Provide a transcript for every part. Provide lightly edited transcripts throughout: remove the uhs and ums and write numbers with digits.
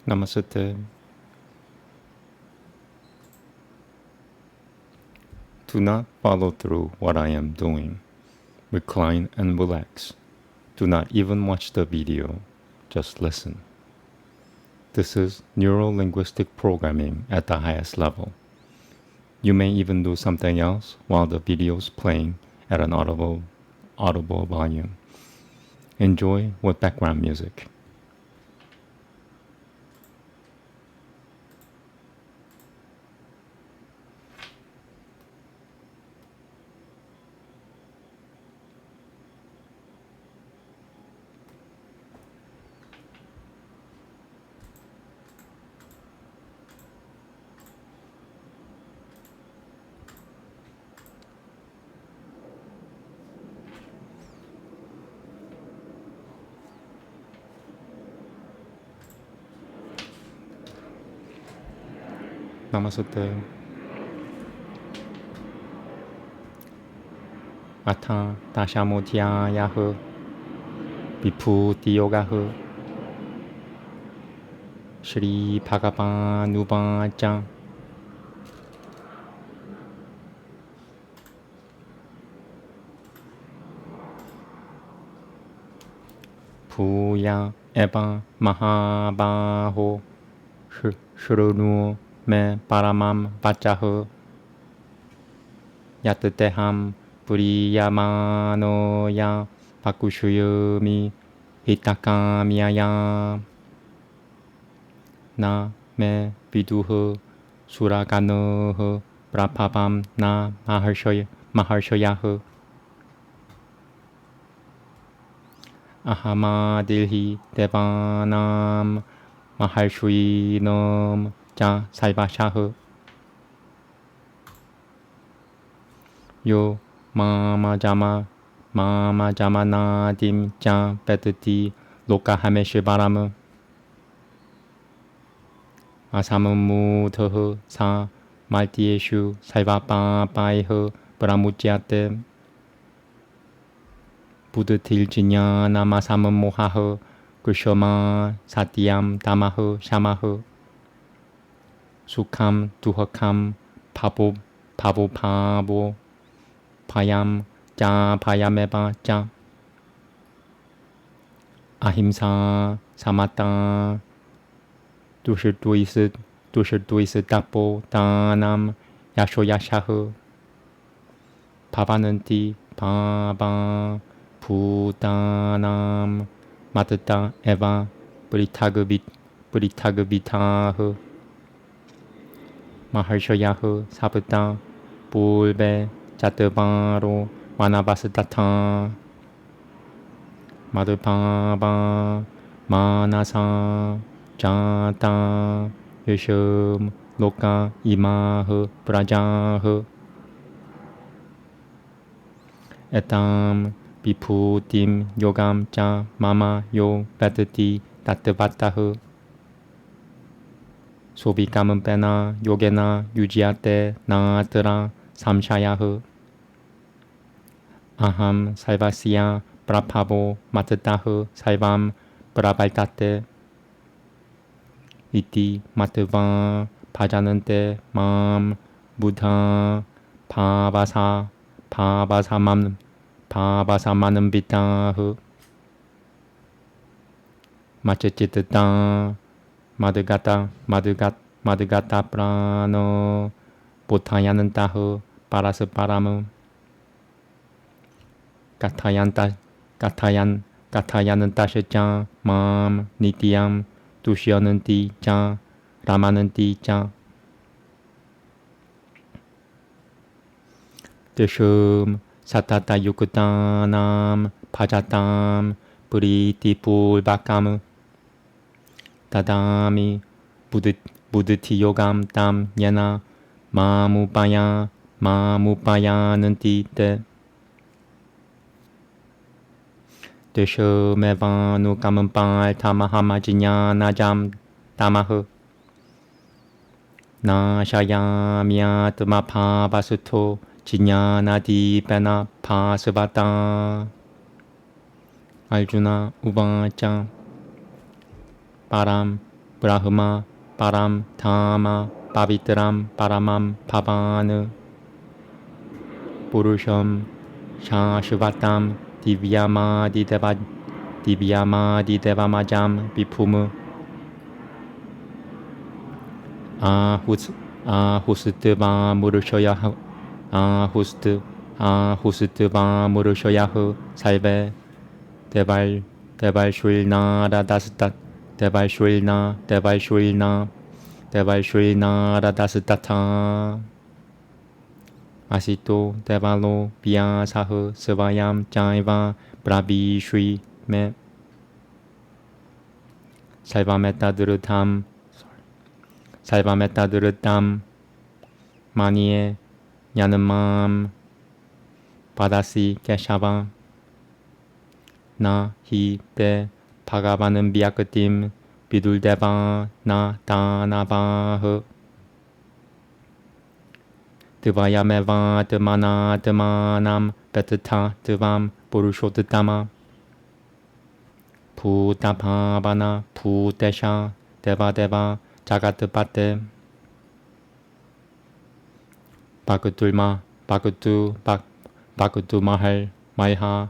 Namaste. Do not follow through what I am doing. Recline and relax. Do not even watch the video. Just listen. This is Neuro Linguistic Programming at the highest level. You may even do something else while the video is playing at an audible volume. Enjoy with background music. Namaste. Ata Dashamodhyayaha Vibhuti-yogaha Shri Bhagavan-uvaca Bhuya eva mahabaho Shrunu me paramam vacaha Yatadeham puriyamanoya Pakushuyami hitakamyaya Na me viduha suraganoha Prabhavam na maharshayaha Ahamadilhi devanam maharshvinam ja salvashaha Yo mama jama nadim ja vedati lokahameshvaram asamamutaha sa maltyeshu salvapapaiha pramujyate Buddhatiljiñānamasammohaha Kushama satyam tamaha shamaha Sukham duhakam pavo payam ja payameva ja Ahimsa samata dushaduisa tapo danam yashoyashaha Pavananti pava Bhutanam matata eva Pritagavitaha Maharshayaha Sabata Pulve Chatavaro Vanavasatata Madhupava Manasa Jata Yasham Loka Imaha Prajaha Etam Vibhutim yogam cha mama yo vedati tattavataha Sovikamam pena yogena yujyate natra samshayaha Aham salvasya prabhavo matataha salvam pravaltate Iti matava bhajanante mam buddha Pavasamanam vitaha Machachitata Madhugata prano Bodhayanantaha Parasaparam Kathayanantasha cha mam nityam Dushyananti cha Ramananti cha Desham Satata yukutanam Pajatam Puriti pulvakam Tadami Buddhati yogam tam yena Mamupayananti te Deshamevanu kamampal tamahamajiñanajam tamaha Nashayamyatmapavasuto Jiñanadipena pasavata Arjuna uvaca Param 브라흐마 빠람 타마 바비트람 빠라맘 파바느 보르샴 샤슈바탐 디비야마디데바마잠 비푸무 아후스트바 무르쇼야흐 아후스트바 무르쇼야흐 살베 데발 라다스타 데발 라다스타타 아시토 데발로 비아사흐 스바얌 짜이바 브라비 슈이메 살바메타드르탐 마니에 야는맘 바다시 게샤바 나 히베 바가바는 비아크팀 비둘데바 나 다나바흐 드바야메바 드마나 드마남 베트타 드밤 보르쇼드타마 부타파바나 부테샤 데바데바 자가트바테 바쿠투 말하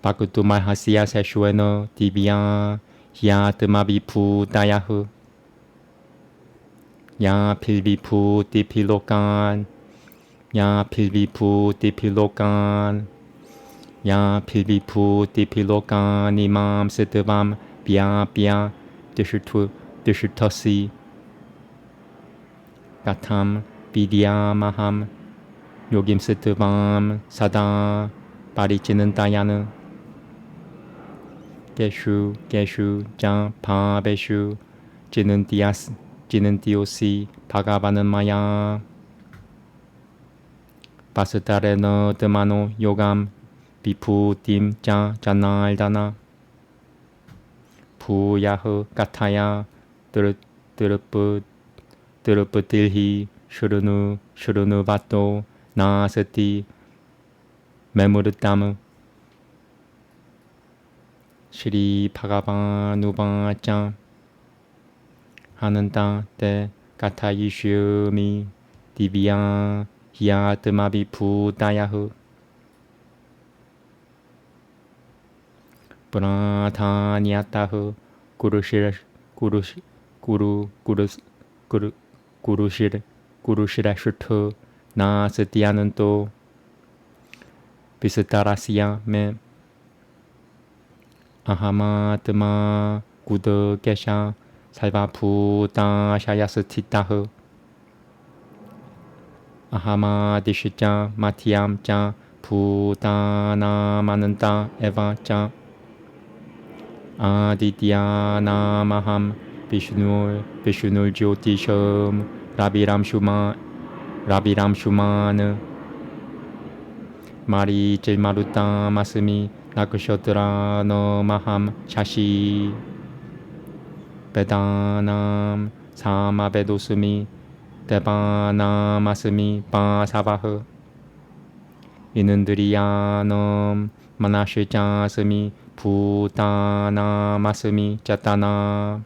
바쿠투 말하시야 세슈에노 디비야 히아트마비 푸다야흐 야 필비푸 디필로간 야 필비푸 디필로간 이맘 스트밤 비야 드슈터시 가탐 비디야마함 요김 스트밤 사다 바리치는 다야느 게슈 자 바베슈 지는 디오시 바가바는 마야 바스타레너 드마노 요감 비푸팀 자 자날다나 부야흐 까타야 드르프딜히 슈르누 바토 나스티 메무르타무 시리 파가바 누바짱 하는 땅때 까타이슈미 디비야 히아트마비 푸다야흐 브라타니아타흐 구루시라슈트 나스티아는 또 비스타라시야 메 아하마트마 구드 게샤 살바푸다 샤야스티타흐 아하마디시자 마티암자 푸다나마는따 에바자 아디디아나마함 비슈눌 조티섬 라비람슈마느 마리 젤마루타 마스미 나크쇼트라 너마함 샤시 베다남 사마베도스미 데바나마스미 바사바흐 이는드리야넘 마나시자스미 부다나마스미 짜타나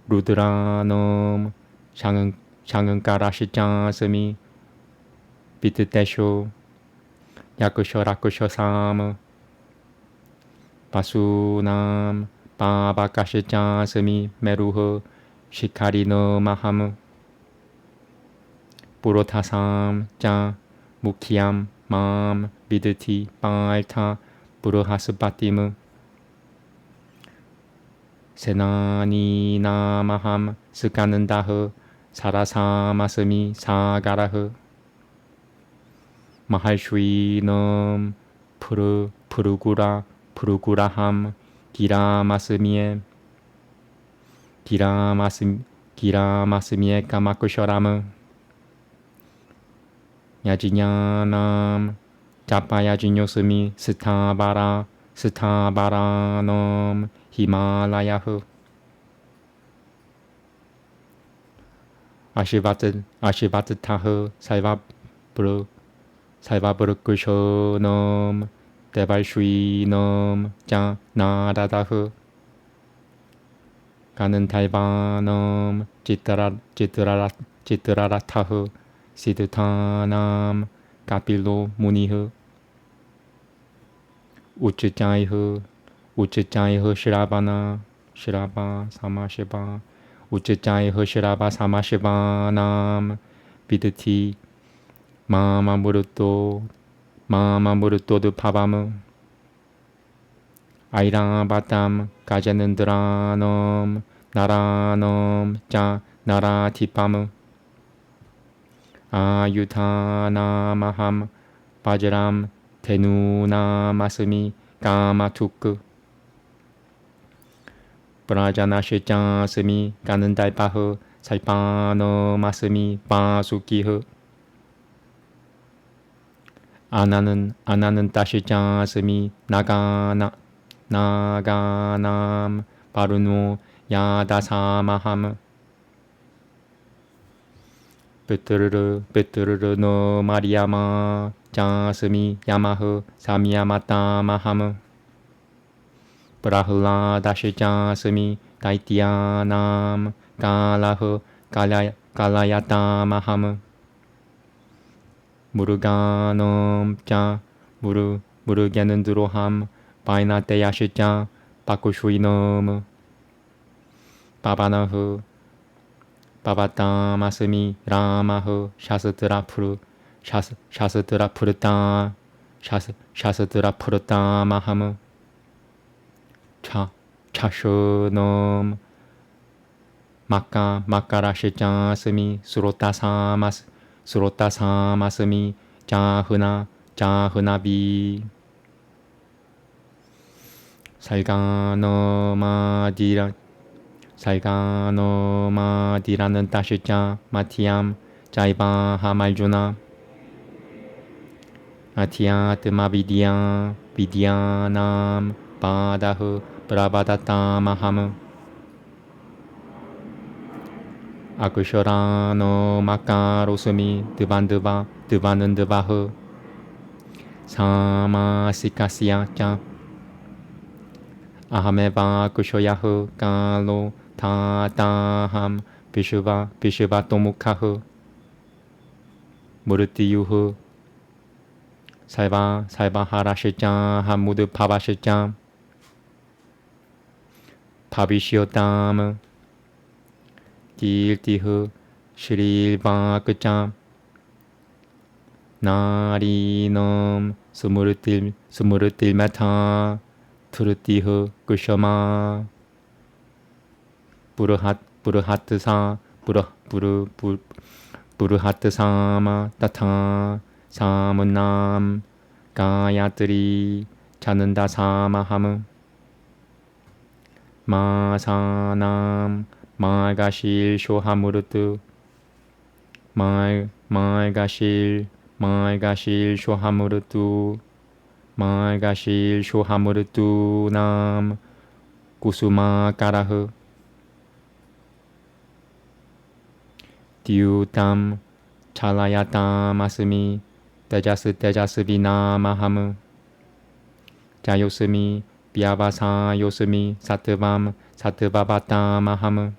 루드라넘 샹은까라시자스미 비트테쇼 야쿠쇼라쿠쇼삼 바수남 바바카시자스미 메루흐 시카리너마함 부로타삼 자 무키암 맘 비드티 빨타 부르하스바티무 세나니나마함 스카는다흐 사라사마스미 사가라흐 마할슈이넘 푸르구라함 기라마스미에 까마쿠쇼라무 야지냐남 자파야지뇨스미 스타바라넘 히말라야흐 아시바트타흐 살바브르쿠쇼넘 Debai Shui Nam Cha Naradahu Ganan Taivanam Chitraratahu Siddhanam Kapilo Munihu Uchchaihu Shravana Samashiva Uchchaihu Shrava Samashivanam Vidati Mama Muruto du Pavamu Airabatam Gajanendranam Naranam Cha Naratipamu Ayutanamaham Vajram Tenunamasmi Kamatuk Prajanashijasmi Ganandaipahu Saipanomasmi Vasukihu 아나는 따시자스미 나가남 바르노 야다사마함 베트르르 노 마리야마 자스미 야마흐 사미야마타마함 브라훌라 다시자스미 다이티야남 갈라흐 갈라야타마함 무르가놈 짜 무르게는 드로함 바이나테야시짜 바쿠슈이놈 바바나흐 바바타마스미 라마흐 샤스트라푸르타마함 차쇼놈 마카라시짜스미 수로타사마스미 자흐나비 살가노마디라는 따시자 마티암 자이바하말주나 아티아트마비디야 비디야남 바다흐 브라바다타마함 아쿠쇼라노 마카로스미 드바는 드바흐 사마시카시야짜 아하메바 쿠쇼야흐 갈로 타타함 비슈바 토무카흐 무르티유흐 살바하라시짜 하무드 파바시짜 파비시오담 딜티흐 시릴바크짜 나리놈 스무르틸메타 투르티흐 쿠셔마 부르하트사마 따타 사문남 가야트리 자는다사마함 마사남 말가실 쇼하무르트 말가실 쇼하무르투 남 구수마까라흐 디우탐 찰라야타마스미 테자스비나마함 자요스미 비아바사요스미 사트바바타마함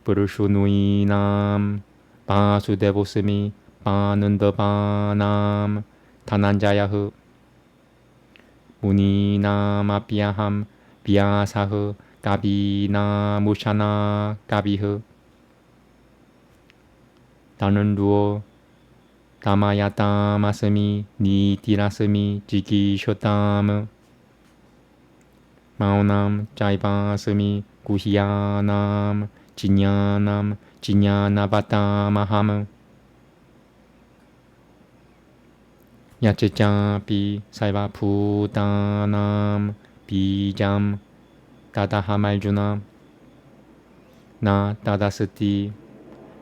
부르슈누이남 바수데보스미 바는더바남 타난자야흐 무니나마비야함 비야사흐 가비나 무샤나 가비흐 다는루어 다마야타마스미 니티라스미 지기쇼탐 마오남 짜이바스미 구히야남 지냐나바타마함 야채짜비 살바푸다남 비잠 다다하말주나 나 다다스티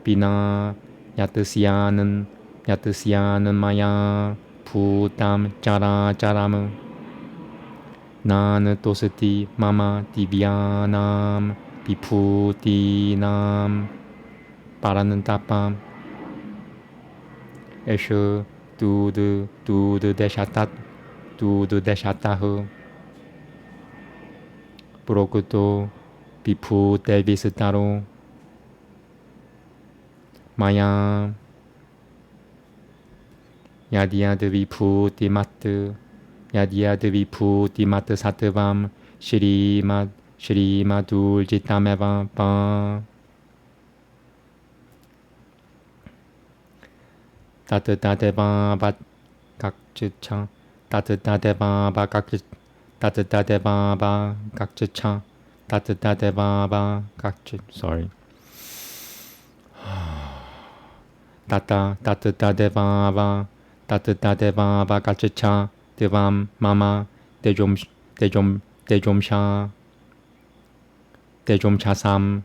비나 야트시아는 마야 푸담 짜라짜라무 나는 또스티 마마 디비아남 비푸티남 바라는 따밤 Eshu Dudu Deshatahu Brokuto Bipu Devisitaro Maya Yadia de Vipu Dimatu Yadia de Vipu Dimatu Satavam Shri Madul Jitameva Pa Tata Dadeva Bat Kakchicha Tata Dadeva Ba Kakchicha Tata Dadeva Ba Kakchicha Tata Dadeva Ba Kakchicha sorry Tata Dadeva Ba Tata Dadeva Ba Kakchicha Devam Mama Dejom Sha Dejom Chasam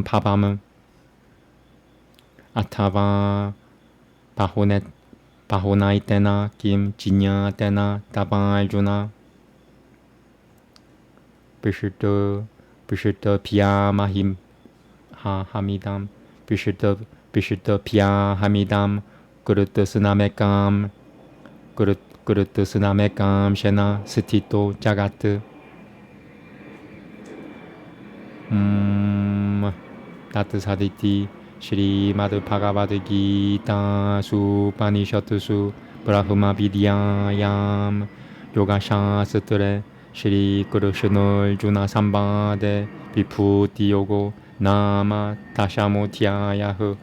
Pabam Atava Pahonai Tena Kim Jinya Tena Tabai Juna Bishita Pia Mahim Hamidam Bishita Pia Hamidam Gurutusunamekam Gurutusunamekam Shena Sitito Jagat Tata Saditi Shri Madhu Bhagavad Gita Supanishatusu Brahma Vidyayam Yoga Shastre Shri Guru Shanol Juna Sambade Vibhuti Yogo Nama Tashamotyayahu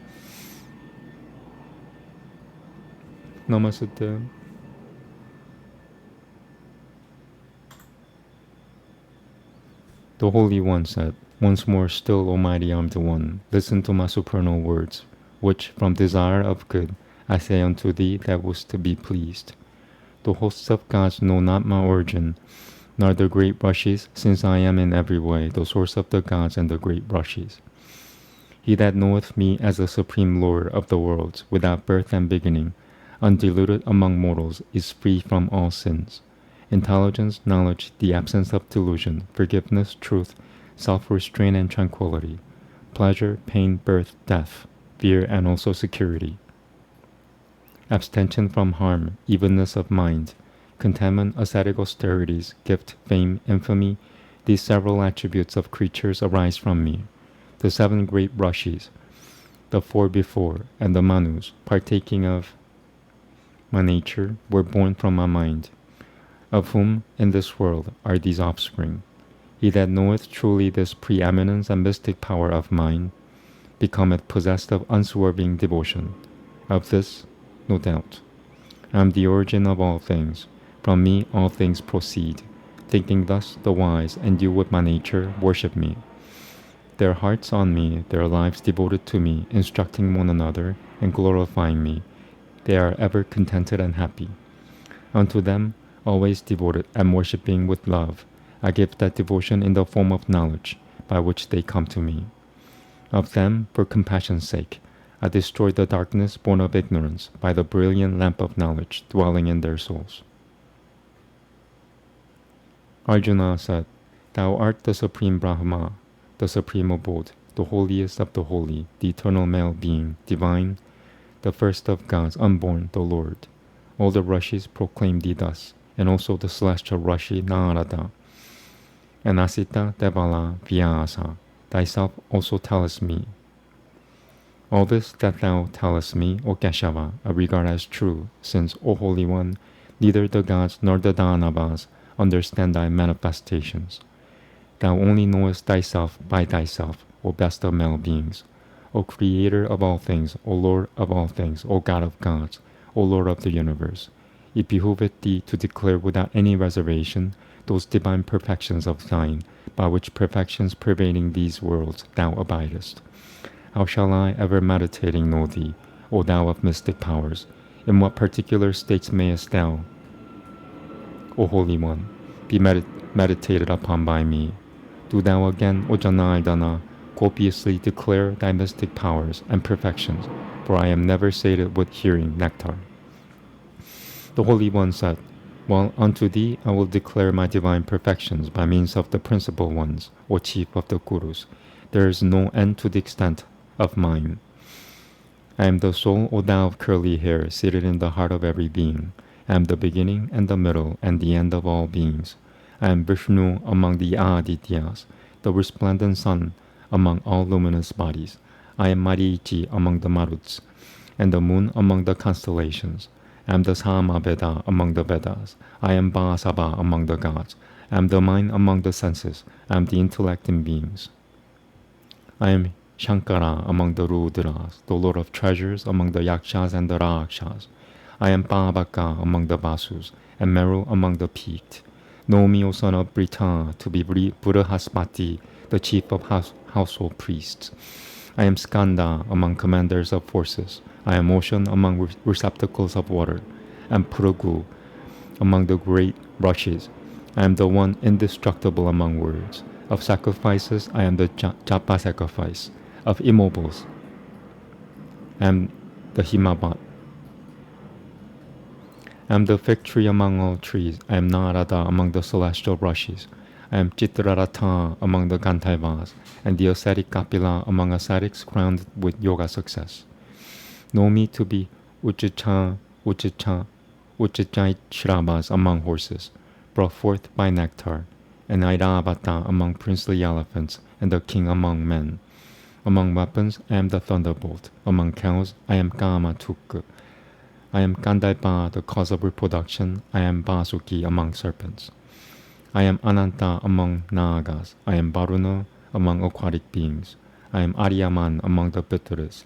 Namaste. The Holy One said, once more, still, Almighty, I am the One. Listen to my supernal words, which, from desire of good, I say unto thee that wouldst to be pleased. The hosts of gods know not my origin, nor the great rushes, since I am in every way the source of the gods and the great rushes. He that knoweth me as the supreme Lord of the worlds, without birth and beginning, undiluted among mortals, is free from all sins. Intelligence, knowledge, the absence of delusion, forgiveness, truth, self-restraint and tranquility, pleasure, pain, birth, death, fear and also security, abstention from harm, evenness of mind, contentment, ascetic austerities, gift, fame, infamy, these several attributes of creatures arise from me. The 7 great rashis, the 4 before, and the manus, partaking of my nature, were born from my mind, of whom in this world are these offspring. He that knoweth truly this preeminence and mystic power of mine, becometh possessed of unswerving devotion. Of this, no doubt. I am the origin of all things. From me all things proceed. Thinking thus, the wise, endued with my nature, worship me. Their hearts on me, their lives devoted to me, instructing one another, and glorifying me. They are ever contented and happy. Unto them, always devoted and worshipping with love, I give that devotion in the form of knowledge, by which they come to me. Of them, for compassion's sake, I destroy the darkness born of ignorance by the brilliant lamp of knowledge dwelling in their souls. Arjuna said, Thou art the supreme Brahma, the supreme abode, the holiest of the holy, the eternal male being, divine, the first of gods, unborn, the Lord. All the rashis proclaim thee thus, and also the celestial rashi Narada, and Asita Devala Vyasa, thyself also tellest me. All this that thou tellest me, O Keshava, I regard as true, since, O Holy One, neither the gods nor the Danavas understand thy manifestations. Thou only knowest thyself by thyself, O best of male beings, O Creator of all things, O Lord of all things, O God of gods, O Lord of the universe. It behoveth thee to declare without any reservation those divine perfections of thine, by which perfections pervading these worlds thou abidest. How shall I, ever meditating, know thee, O thou of mystic powers? In what particular states mayest thou, O Holy One, be meditated upon by me? Do thou again, O Janardana, copiously declare thy mystic powers and perfections, for I am never sated with hearing nectar. The Holy One said, Well, unto thee I will declare my divine perfections by means of the principal ones, or chief of the Gurus. There is no end to the extent of mine. I am the soul, O thou of curly hair, seated in the heart of every being. I am the beginning and the middle and the end of all beings. I am Vishnu among the Adityas, the resplendent sun among all luminous bodies. I am Marichi among the Maruts, and the moon among the constellations. I am the Samaveda among the Vedas. I am Bahasaba among the gods. I am the mind among the senses. I am the intellect in beings. I am Shankara among the Rudras, the Lord of treasures among the Yakshas and the Rakshas. I am Pavaka among the Vasus, and Meru among the peaked. Know me, O son of Brita, to be Buddhaspati, the chief of household priests. I am Skanda among commanders of forces. I am ocean among receptacles of water. I am Puragu among the great rushes. I am the one indestructible among words. Of sacrifices, I am the Japa sacrifice. Of immobiles, I am the Himabat. I am the fig tree among all trees. I am Narada among the celestial rushes. I am Chitraratha among the Gandharvas, and the ascetic Kapila among ascetics crowned with yoga success. Know me to be Uchichaitrabhas among horses, brought forth by nectar, and Airavata among princely elephants, and the king among men. Among weapons, I am the thunderbolt. Among cows, I am Kamatuk. I am Kandaipa, the cause of reproduction. I am Basuki among serpents. I am Ananta among Nagas. I am Varuna among aquatic beings. I am Aryaman among the Pitaras,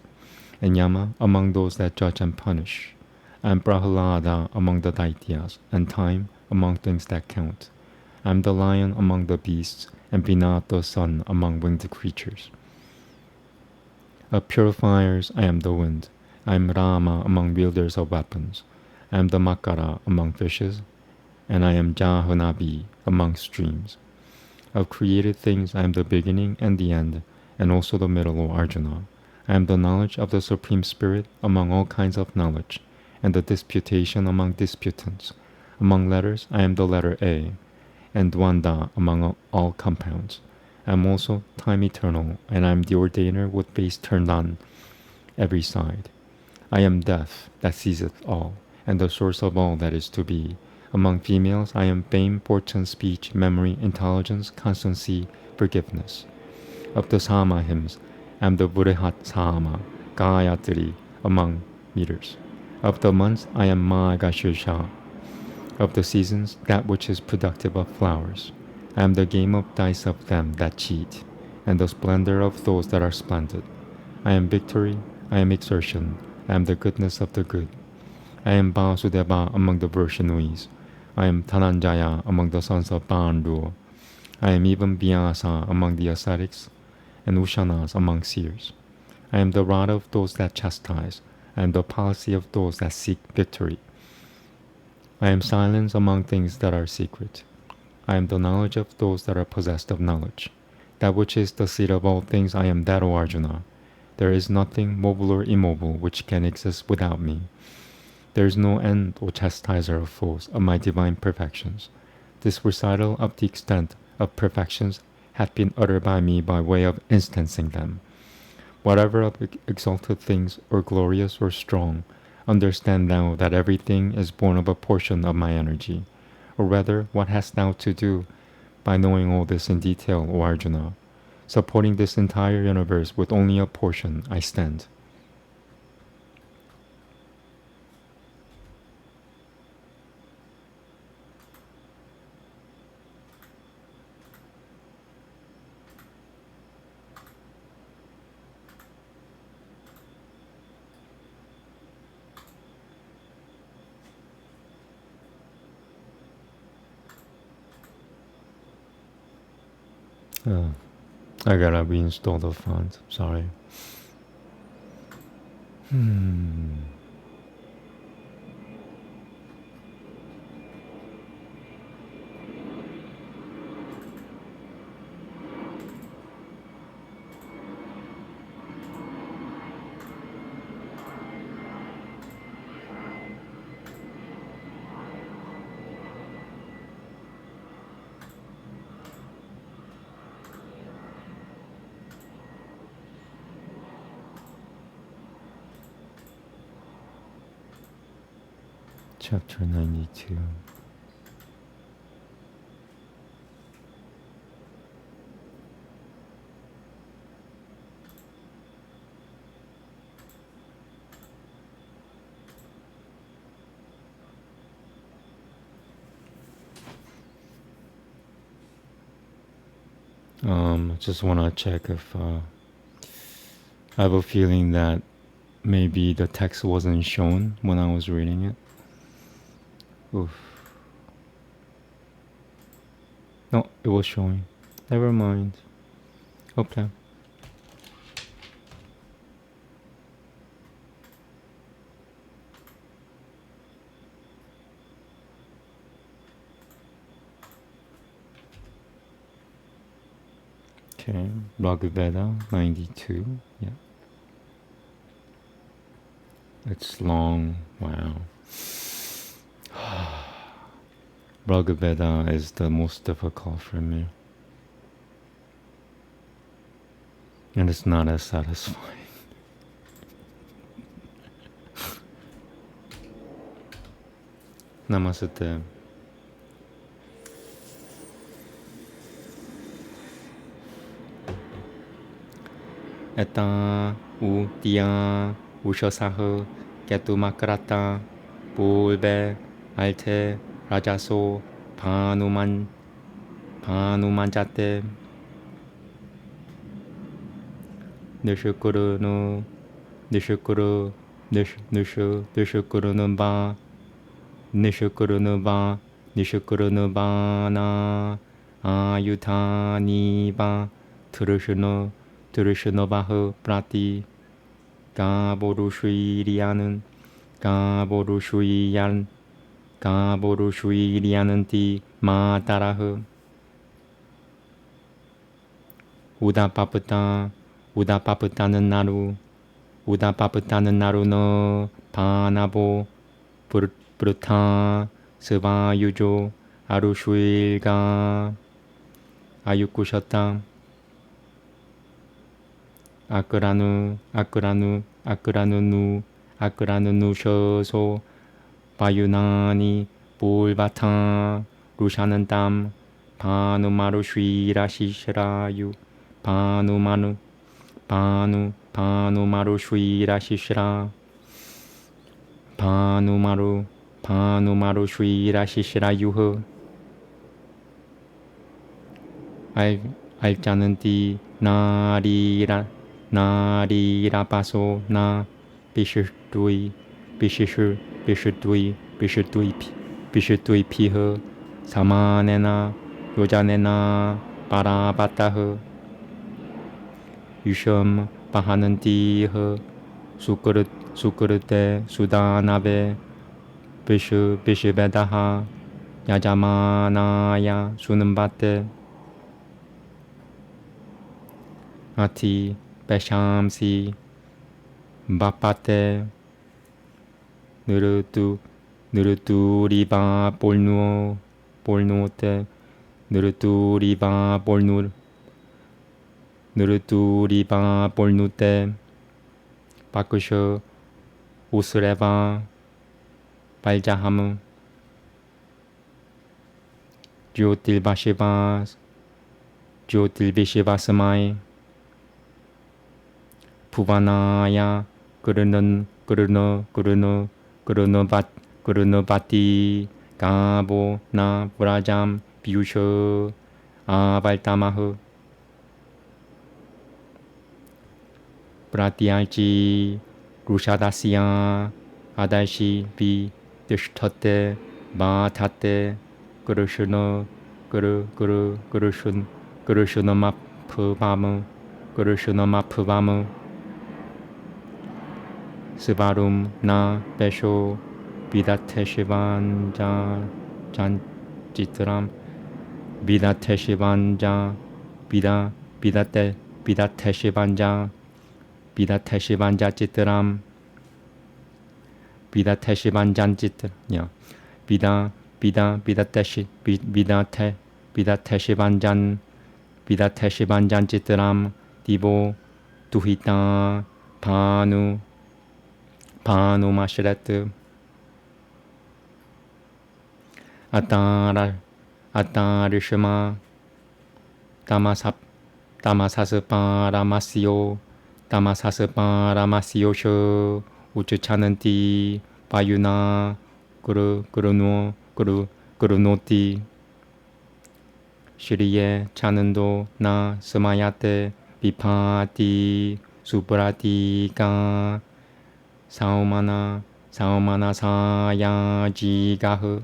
and Yama among those that judge and punish. I am Prahalada among the Daityas, and time among things that count. I am the lion among the beasts, and Vinat the sun among winged creatures. Of purifiers, I am the wind. I am Rama among wielders of weapons. I am the Makara among fishes, and I am Jahanabi among streams. Of created things, I am the beginning and the end, and also the middle, O Arjuna. I am the knowledge of the Supreme Spirit among all kinds of knowledge, and the disputation among disputants. Among letters, I am the letter A, and Dwanda among all compounds. I am also time eternal, and I am the ordainer with face turned on every side. I am death that seizeth all, and the source of all that is to be. Among females, I am fame, fortune, speech, memory, intelligence, constancy, forgiveness. Of the Sama hymns, I am the Vrihat Sama, Gayatri, among meters. Of the months, I am Magashusha. Of the seasons, that which is productive of flowers. I am the game of dice of them that cheat, and the splendor of those that are splendid. I am victory, I am exertion, I am the goodness of the good. I am Vasudeva among the Vaishnavis. I am Dhananjaya among the sons of Pandu. I am even Vyasa among the ascetics, and Ushanas among seers. I am the rod of those that chastise. I am the policy of those that seek victory. I am silence among things that are secret. I am the knowledge of those that are possessed of knowledge. That which is the seed of all things, I am that, O Arjuna. There is nothing mobile or immobile which can exist without me. There is no end, O chastiser of foes, of my divine perfections. This recital of the extent of perfections hath been uttered by me by way of instancing them. Whatever of exalted things, or glorious or strong, understand thou that everything is born of a portion of my energy. Or rather, what hast thou to do by knowing all this in detail, O Arjuna? Supporting this entire universe with only a portion, I stand. I gotta reinstall the font, sorry. Chapter 92. Just want to check if I have a feeling that maybe the text wasn't shown when I was reading it. Oof. No, it was showing. Never mind. Okay. Okay, Bhagavata 92. Yeah. It's long. Wow. Bhagavata is the most difficult for me. And it's not as satisfying. Namaste. Eta u tia ushosaho ketu makarata bulbe alte rajaso panumanjate nishukuru no nishukuru no ba na ayutani ba turushno bahu prati 가보루슈이리아는 띠 마따라흐 우다빠쁘다는 나루 바나보 브루타 스바유조 아루슈일가 아유쿠셨다 아끄라누 바유나니 불바타 루샤는 땀 바누마루 쉬라시시라유 바누마루 쉬라시시라 바누마루 쉬라시시라유흐 알자는띠 나리라바소 나 비슈두이 피흐 사마네나 요자네나 바라바타흐 유섬 바하는띠흐 수그르테 수다나베 비슈베다하 야자마나야 수는바테 아티 베샴시 바파테 느르뚜리바 볼누오테 느르뚜리바 볼누테 바쿠쇼 우스레바 발자하무 조틸비시바스마이 부바나야 그르노바티 가보나 브라잠 비우셔 아발타마흐 브라티알지 루샤다시야 아달시 비 드슈터테 마타테 그르슈노마프바무 스바룸 나 베쇼 비다테시반자 잔지트람 비다테시반자 비다테시반자 찌트람 비다테시반잔 찌트람 디보 두히타 바누마시레트 아따르시마 다마사스파라마시오 다마사스파라마시오쇼 우츠차는띠 바유나 그르노티 시리에 차는도 나 스마야테 비파티 수브라티가 사오마나 사야지가흐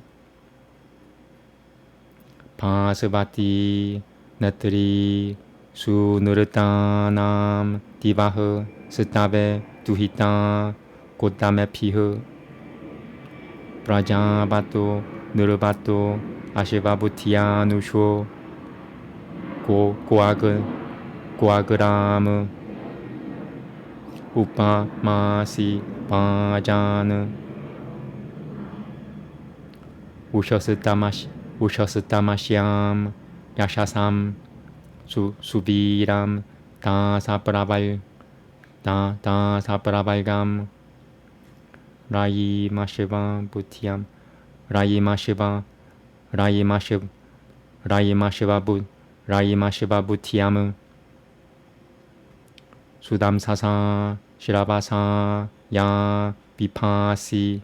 바스바티 네트리 수누르타남 디바흐 스타베 두히타 곧다메 피흐 브라자바토 느르바토 아시바부티아누쇼 고아그라무 우파마시 바자느 우셔스타마시암 야샤삼 수비람 다사프라발감 라이마시바 부티암 라이마시바 부티암 수담사사 시라바사 야 비파시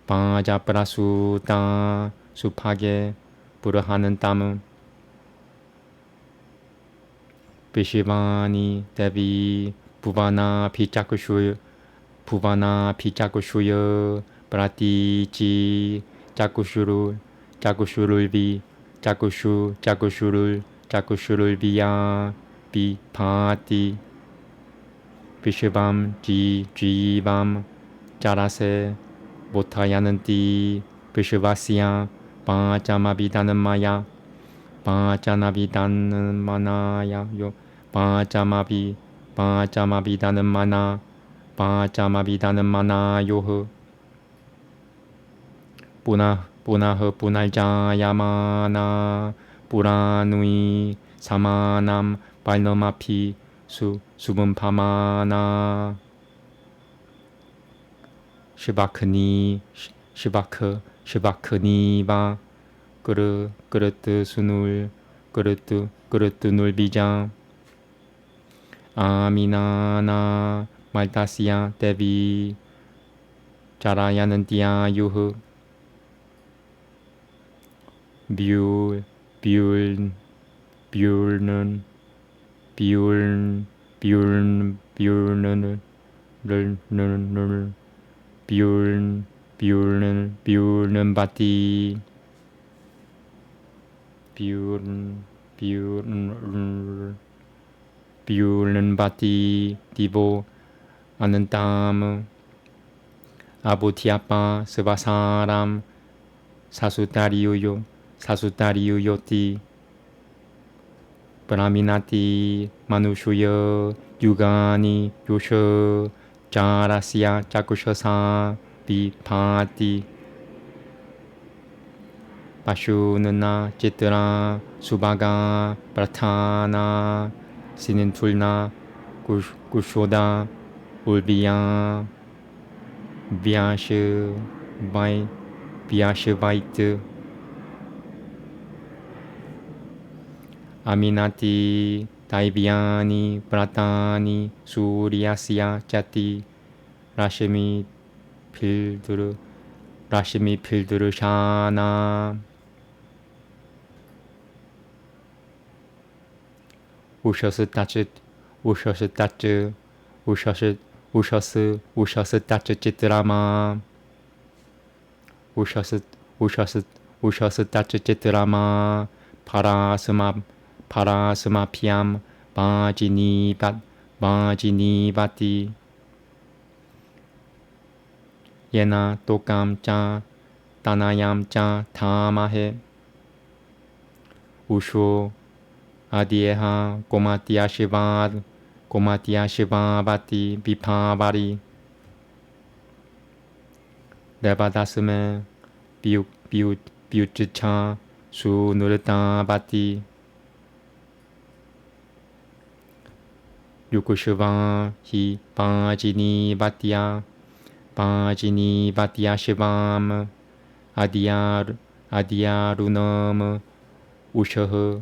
바자프라수다 수파게 부르하는 땀은 비시바니 데비 부바나 피자쿠슈 브라티지 짜쿠슈를 비야 비파티 비시밤 지밤 짜라세 못하야는 띠 비시바시야 바자마비다는 마야 바자나비다는 마나야 요 바자마비다는 마나 요흐 뿌나흐 뿌날자야마나 뿌라누이 사마남 발너마피 수분파마나 시바크니바 그르뜨 수눌 그르뜨 눌비장 아미나나 말타시야 데비 자라야는 띠야 유흐 비울는 바티 비울는 바티 디보 아는 땀 아부티아빠 스바사람 사수타리우요티 브라미나티 마누슈여 유가니 요셔 자라시야 자쿠셔사 비파티 바슈느나 치트라 수바가 프라타나 시닌툴나 구쇼다 울비야 비아슈바이트 아미나티 다이비아니 프라타니 수리아시아 짜티 라시미 필드르 샤나 우셔스 따츠 찌트라마 우셔스 따츠 찌트라마 파라스마피암 바지니바티 예나 또깜짜 따나얌짜 타마헤 우쇼 아디에하 고마티아시바바티 비파바리 네바다스메 비우츠차 수누르타바티 유쿠슈바 히 바지니바티아 시밤 Adhyarunam Ushaha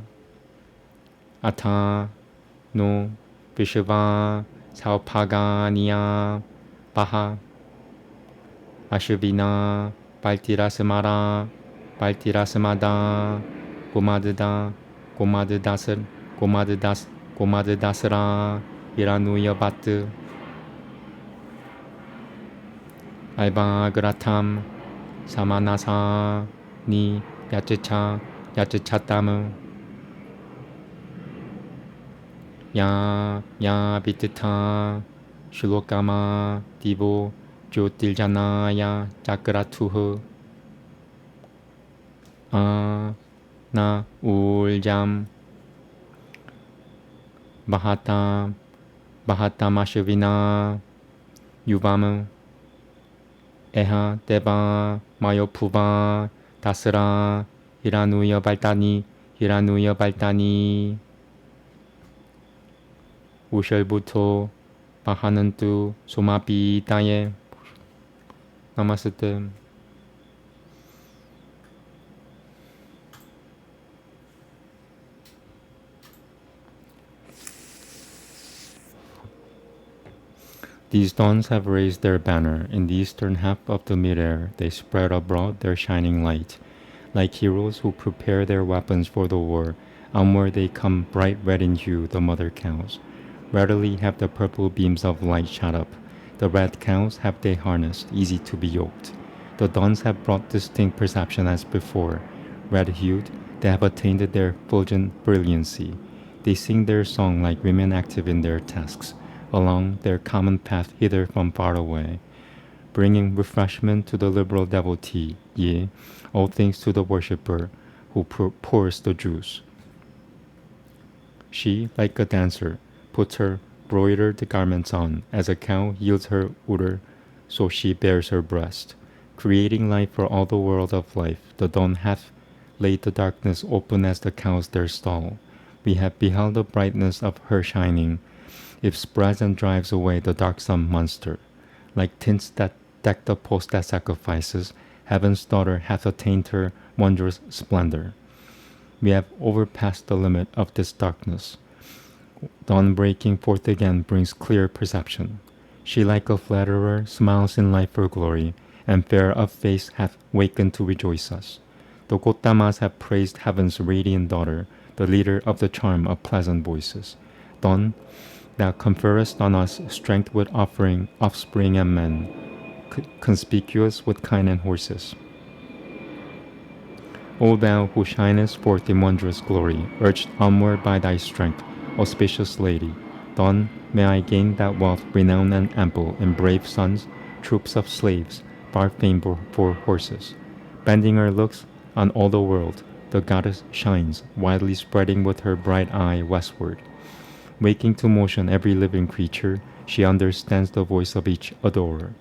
Ata No Vishava Saupagania Paha Ashvina Baltirasamara Baltirasamada Gomadada Gomadadasar Gomadadasara Iranuya Bhat Albagratam Samanasa Ni Yachachatam Ya Vitita Shulokama Divo Jyotirjanaya Chakratuh Na Uljam Bahatamashvina Yuvam Eha Deva Mayopuva Dasara Hiranuya Baltani Ushalbuto Bahanantu Somapi Taye Namaste. These dawns have raised their banner. In the eastern half of the mid-air, they spread abroad their shining light. Like heroes who prepare their weapons for the war, onward they come bright red in hue, the mother cows. Readily have the purple beams of light shot up. The red cows have they harnessed, easy to be yoked. The dawns have brought distinct perception as before. Red-hued, they have attained their fulgent brilliancy. They sing their song like women active in their tasks, along their common path hither from far away, bringing refreshment to the liberal devotee, yea, all things to the worshipper who pours the juice. She, like a dancer, puts her broidered garments on, as a cow yields her udder, so she bares her breast. Creating life for all the world of life, the dawn hath laid the darkness open as the cows their stall. We have beheld the brightness of her shining, it spreads and drives away the darksome monster. Like tints that deck the post that sacrifices, heaven's daughter hath attained her wondrous splendor. We have overpassed the limit of this darkness. Dawn breaking forth again brings clear perception. She like a flatterer smiles in light for glory, and fair of face hath wakened to rejoice us. The Gotamas have praised heaven's radiant daughter, the leader of the charm of pleasant voices. Dawn, thou conferrest on us strength with offspring and men, conspicuous with kine and horses. O thou who shinest forth in wondrous glory, urged onward by thy strength, auspicious lady, dawn, may I gain that wealth, renown and ample, in brave sons, troops of slaves, far famed for horses. Bending her looks on all the world, the goddess shines, widely spreading with her bright eye westward. Waking to motion every living creature, she understands the voice of each adorer.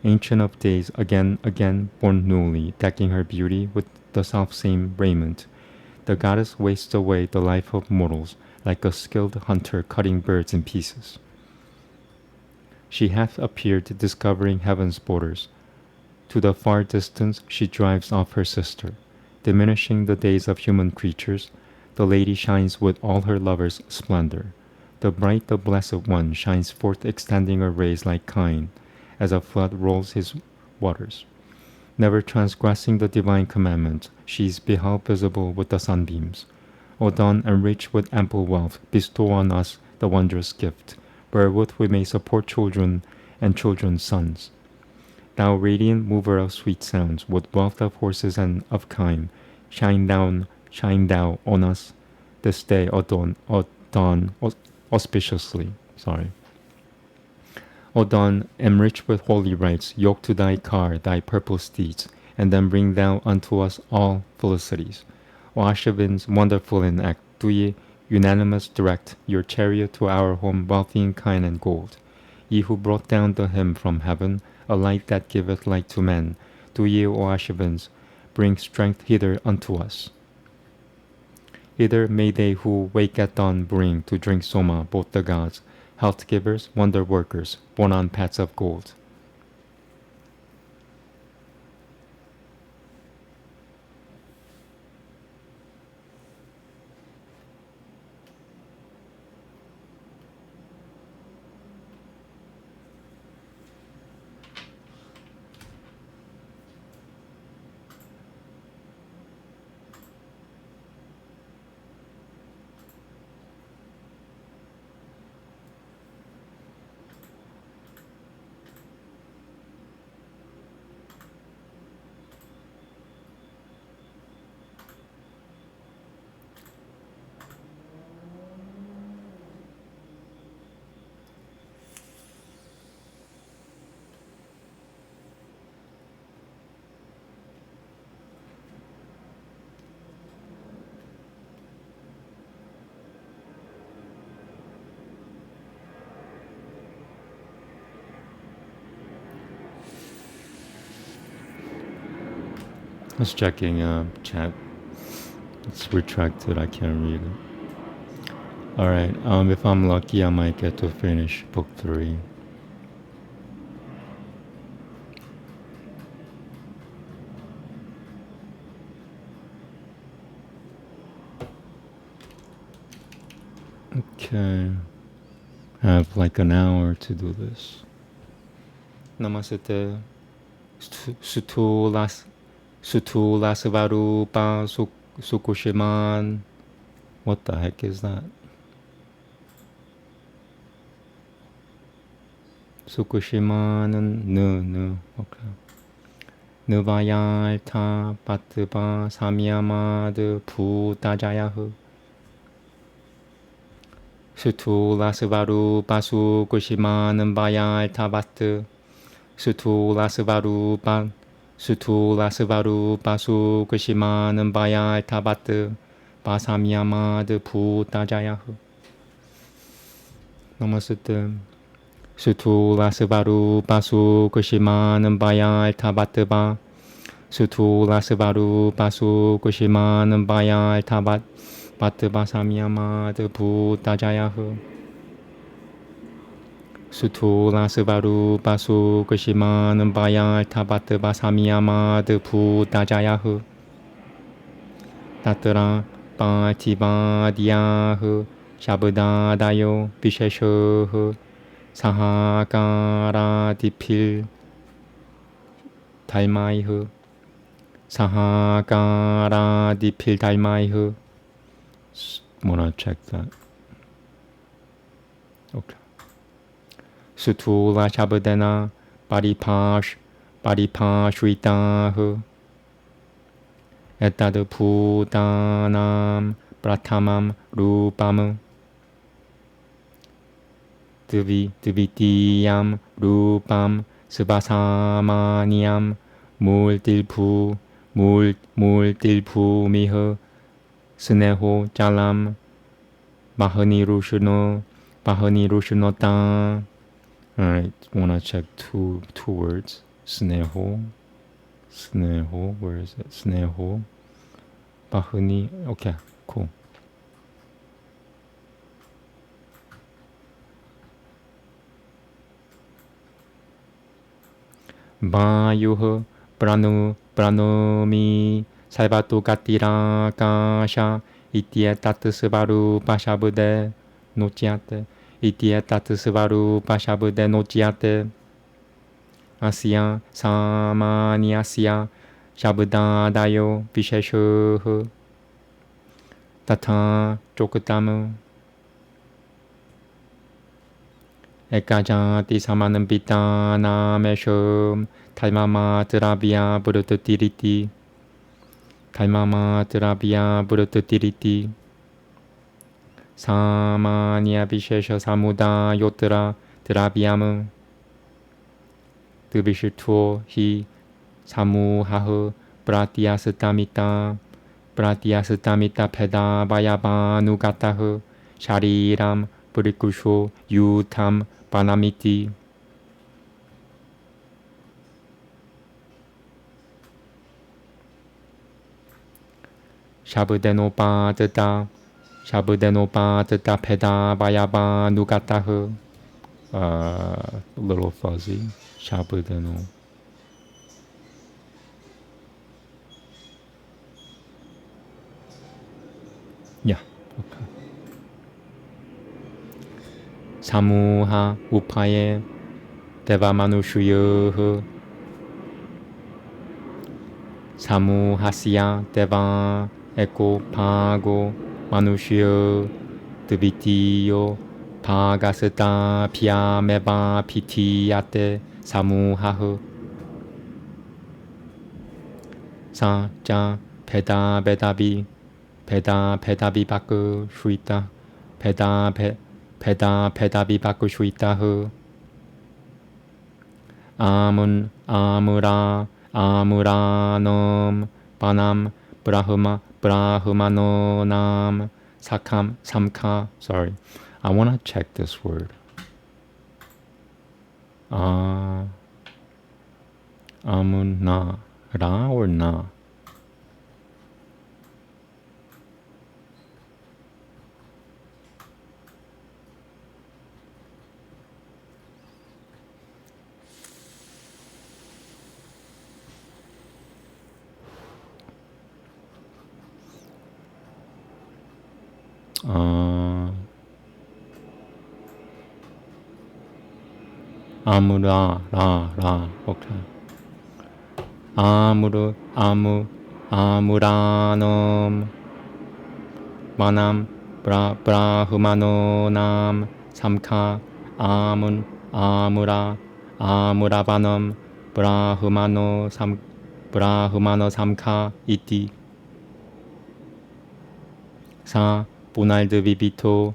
Ancient of days, again born newly, decking her beauty with the self-same raiment, the goddess wastes away the life of mortals, like a skilled hunter cutting birds in pieces. She hath appeared, discovering heaven's borders. To the far distance she drives off her sister. Diminishing the days of human creatures, the lady shines with all her lovers' splendor. The bright, the blessed one shines forth, extending her rays like kine, as a flood rolls his waters. Never transgressing the divine commandment, she is beheld visible with the sunbeams. O dawn, enriched with ample wealth, bestow on us the wondrous gift, wherewith we may support children and children's sons. Thou radiant mover of sweet sounds, with wealth of horses and of kine, shine thou on us this day, O dawn, auspiciously. O dawn, enriched with holy rites, yoke to thy car thy purple steeds, and then bring thou unto us all felicities. O Ashvins, wonderful in act, do ye unanimous direct your chariot to our home, wealthy in kine and gold. Ye who brought down the hymn from heaven, a light that giveth light to men, do ye, O Ashvins, bring strength hither unto us. Hither may they who wake at dawn bring to drink soma both the gods, health givers, wonder workers, born on paths of gold. Let's checking chat. It's retracted. I can't read it. All right. If I'm lucky, I might get to finish book 3. Okay. I have like an hour to do this. Namaste. Sutulasvarupa Sukushiman. What the heck is that? Sukushiman no. Okay. Nuvayalta Patba Samyamad Putajayahu. Sutulasvarupa Sukushiman Vayalta Vat. Sutulasvarupa Sukushiman Vayalta Vat. Pasamyamad Putajayahu. Namaste. Sutulasvarupa Sukushiman Vayalta Vat. Sutulasvarupa Sukushiman Vayalta Vat. Pasamyamad Putajayahu. Sutulasvarupa Sukushiman Vayalta Vat. Pasamyamad Putajayahu. Tatra Pativadyahu Shabdadayo Visheshohu Sahakaradipil Dharmaihu. Sahakaradipil Dharmaihu. Wanna check that? Okay. Sutula Shabdana Paripashvitahu Etad Putanam Pratamam Rupam Dvitiyam Rupam Svasamaniam Multilpu Miho Sneho Jalam Bahani Rushuno. Alright, wanna check two words. Sneho, where is it? Sneho, Bahani. Okay, cool. Vayuh Pranomi Salvatu Katira Kasha Itietat Svarupa Shabde Nociate. Itietat Svarupa Shabde Nociate. Asya Samanyasya Shabdadayo Visheshohu Tata Chokutamu Ekajati Samanam Pitana Meshum Taimama Terabia Burututiriti. Taimama Terabia Burututiriti. Samanya Vishesha Samuda Yotra Terabiamu. Tubishituo hi Samuhahu Pratyastamita Peda Vayabanugatahu Shariram Purikusho Yutam Panamiti. Shabdenopadata Peda Vayabanugatahu. A little fuzzy. Shabdeno. Yeah. Okay. Samuha Upaye Devamanushuyohu. Samuhasya Deva Eko Pago Manushyo Dvitiyo Pagasata Pyameva Pitiyate Samuhahu. Sa Ja Peda Baku Shuita Peda Baku Shuitahu. Amuranam Panam Brahmanonam Samka. Sorry, I want to check this word. Amunna. Ra or na? 오케이. 아무라놈 마남 브라흐마노남 삼카 아무라바놈 브라흐마노 삼카 이티 사 보날드 비비토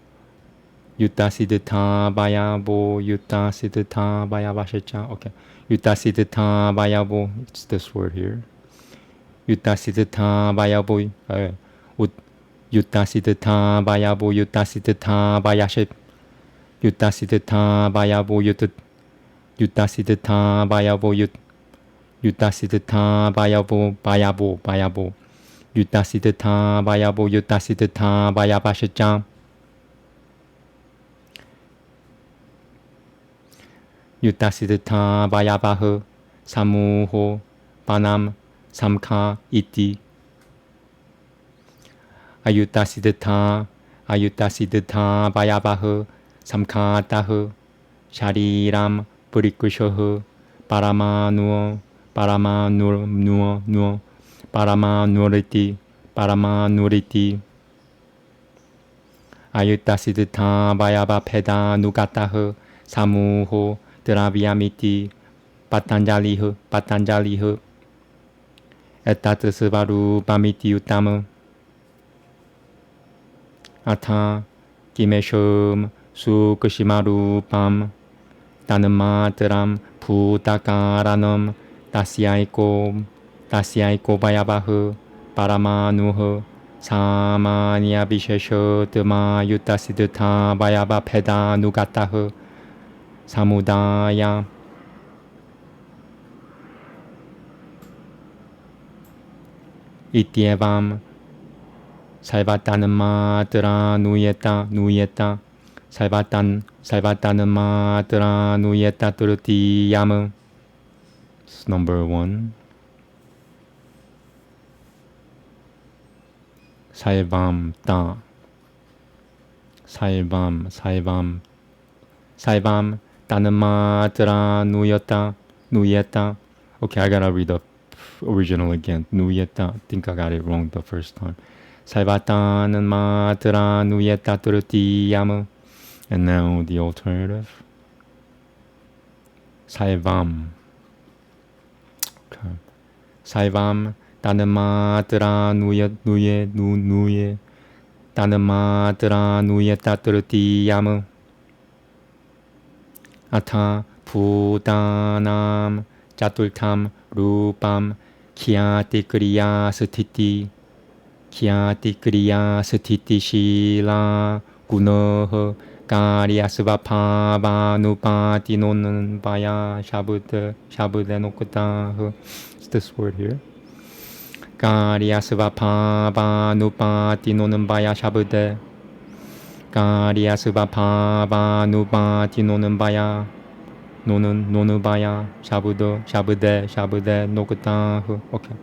유타시드타 바야보 유타시드타 바야바실자 오케이 유타시드타 바야보 it's this word here 유타시드타 바야보 유타시드타 바야보 유타시드타 바야십 유타시드타 바야보 유타시드타 바야보 유타시드타 바야보 유타시드타 바야보 유타시드타 바야바실자 유타시드타 바야바흐 사무호 바남 삼카 이티 아유타시드타 바야바흐 삼카타흐 샤리람 브리쿠쇼흐 파라마누어 파라마누리티 아유타시드타 바야바 페다 누가타흐 사무호 드라비아미티 파탄잘리흐 에타트스바루 바미티 유타무 아타 기메숑 수크시마루 밤 다는마드람 부다카라놈 다시아이코 바야바흐 파라마누흐 사마니아비셰쇼 드마 유타시드타 바야바 페다 누가타흐 사무다야 이티에밤 살바타는 마드라 누이에타 살바타는 마드라 누이에타 뚜르티야무 number 1 살밤따 살밤 따는 마드라 누이에타 okay I gotta read the original again 누이에타 I think I got it wrong the first time 살바타는 마드라 누이에타 뚜르티야무 and now the alternative 살밤 okay. 살밤 따는 마드라 누이에 따는 마드라 누이에타 뚜르티야무 아타 부다남 짜툴탐 루밤 키아티크리야 스티티 시라 구너허 가리아스바파바누파티노는 바야 샤브데노크타흐 It's this word here 가리아스바파바누파티노는 바야 가리아스바파바누파티노는 바야 노느바야 샤브데 노크타흐 오케이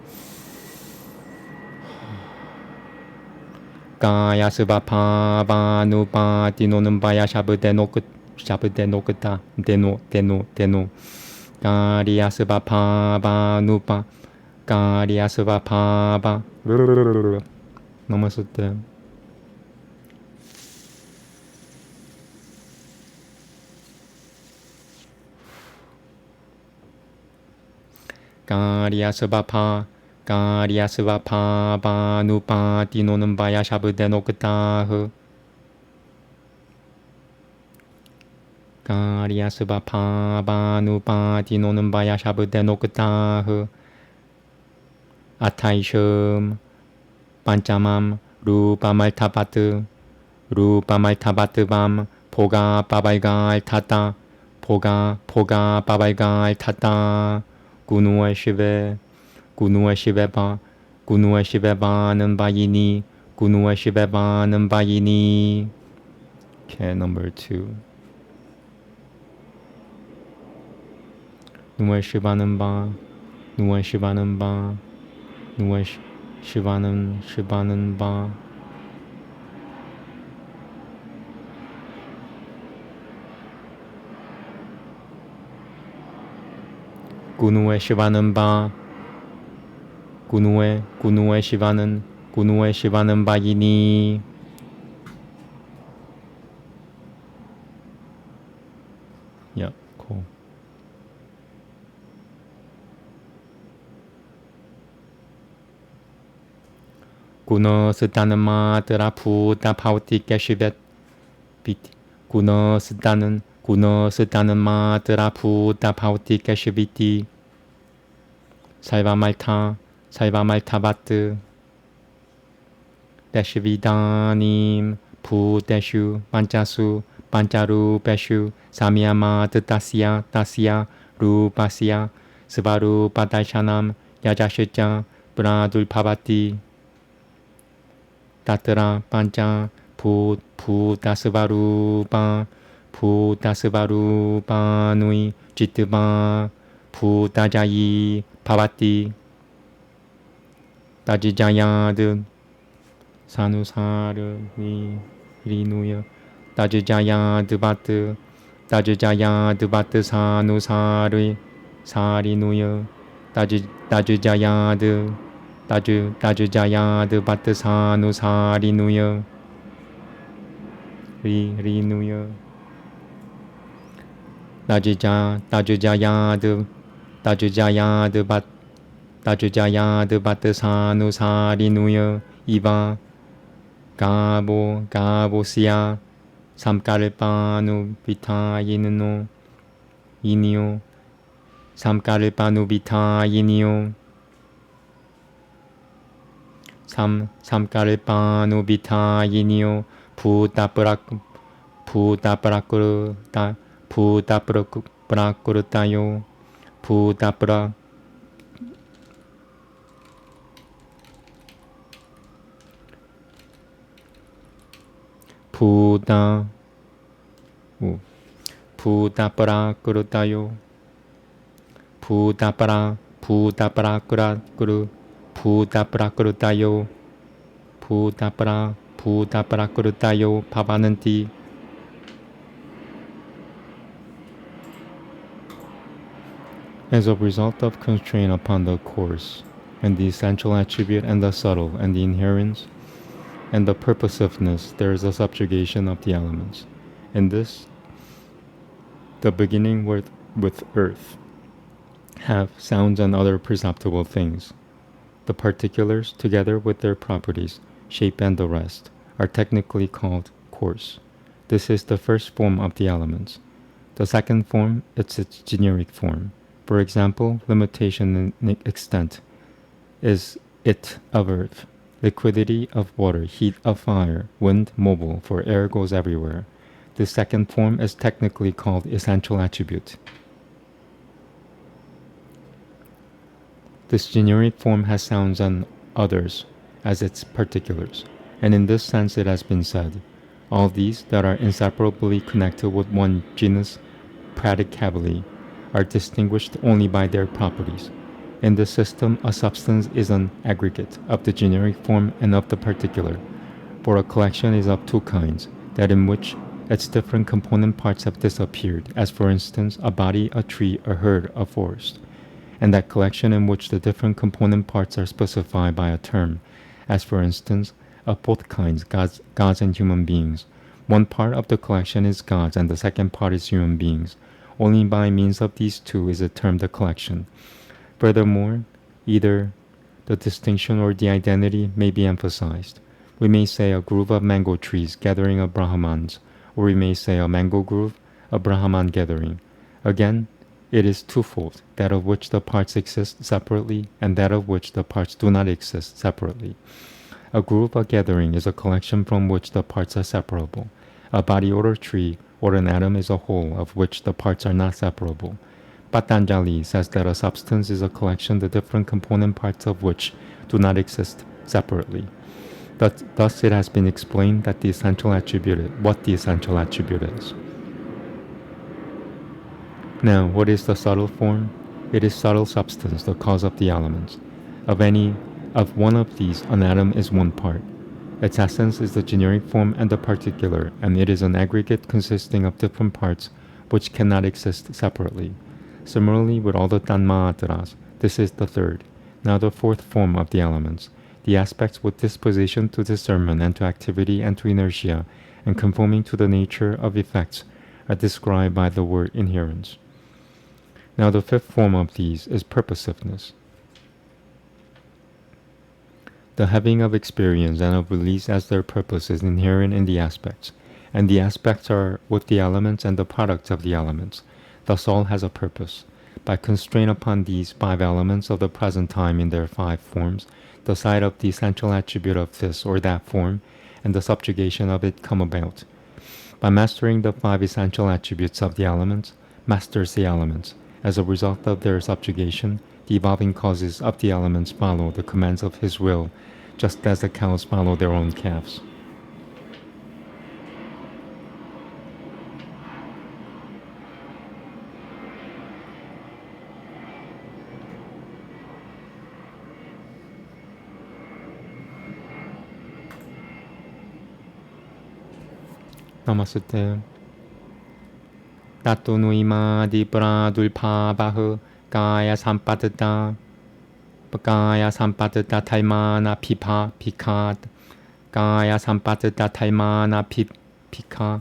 가야스바파바누파티노는 바야 샤브데 노크타 데노 가리아스바파바 넘었을 때 가리아스바파바누파티노는 바야 샤브데 노크타흐 가리아스바파바누파티노는 바야 샤브데 노크타흐 아타이셴 반짜맘 루파말타바트밤 포가 빠발갈 타타 포가 빠발갈 타타 구누에시베바는 바이니 Okay, number 2 누에시바는 바 군우의 시바는 바 군우의 시바는 바이니. Yeah, cool. Kuno sedanen matera puta pauti keshivet bit. Kuno sedanen matera puta pauti keshiviti. Salva malta batte. Deshividanim puteshu pancharu peshu samyama tasya rupasya svaru padashanam yajashitya pradulpavati. Tatra pancha putasvarupa nui jitva putajayi pavati. Tajijayad sanusara rinuya tajijayad vat sanusari sarinuya tajijayad vat sanusarinuya rinuya tajijayad vat sanusarinuya iva gabosya samkalpanu vitayinino inio samkalpanu vitayinio samkalpanu vitayinio prakrutayo prakrutayo pavananti. As a result of constraint upon the coarse and the essential attribute and the subtle and the inherence and the purposiveness, there is a subjugation of the elements. In this, the beginning with earth, have sounds and other perceptible things. The particulars, together with their properties, shape and the rest, are technically called coarse. This is the first form of the elements. The second form is its generic form. For example, limitation in extent is it of earth, liquidity of water, heat of fire, wind mobile, for air goes everywhere. The second form is technically called essential attribute. This generic form has sounds and others as its particulars, and in this sense it has been said, all these that are inseparably connected with one genus predicably are distinguished only by their properties. In this system, a substance is an aggregate of the generic form and of the particular, for a collection is of two kinds, that in which its different component parts have disappeared, as for instance, a body, a tree, a herd, a forest, and that collection in which the different component parts are specified by a term, as for instance, of both kinds, gods and human beings. One part of the collection is gods, and the second part is human beings. Only by means of these two is it termed a collection. Furthermore, either the distinction or the identity may be emphasized. We may say a grove of mango trees gathering of Brahmans, or we may say a mango grove, a Brahman gathering. Again, it is twofold, that of which the parts exist separately, and that of which the parts do not exist separately. A group, a gathering, is a collection from which the parts are separable. A body or a tree or an atom is a whole of which the parts are not separable. Patanjali says that a substance is a collection, the different component parts of which do not exist separately. Thus it has been explained that what the essential attribute is. Now, what is the subtle form? It is subtle substance, the cause of the elements. Of one of these, an atom is one part. Its essence is the generic form and the particular, and it is an aggregate consisting of different parts which cannot exist separately. Similarly with all the tanmatras, this is the third, now the fourth form of the elements, the aspects with disposition to discernment and to activity and to inertia, and conforming to the nature of effects, are described by the word inherence. Now the fifth form of these is purposiveness. The having of experience and of release as their purpose is inherent in the aspects, and the aspects are with the elements and the products of the elements. Thus all has a purpose. By constraint upon these five elements of the present time in their five forms, the sight of the essential attribute of this or that form, and the subjugation of it come about. By mastering the five essential attributes of the elements, masters the elements. As a result of their subjugation, the evolving causes of the elements follow the commands of his will, just as the cows follow their own calves. Namaste. Tatu nuima di pradulpa bahu kaya sampadata kaya sampadata taimana pipa pikat kaya sampadata taimana pika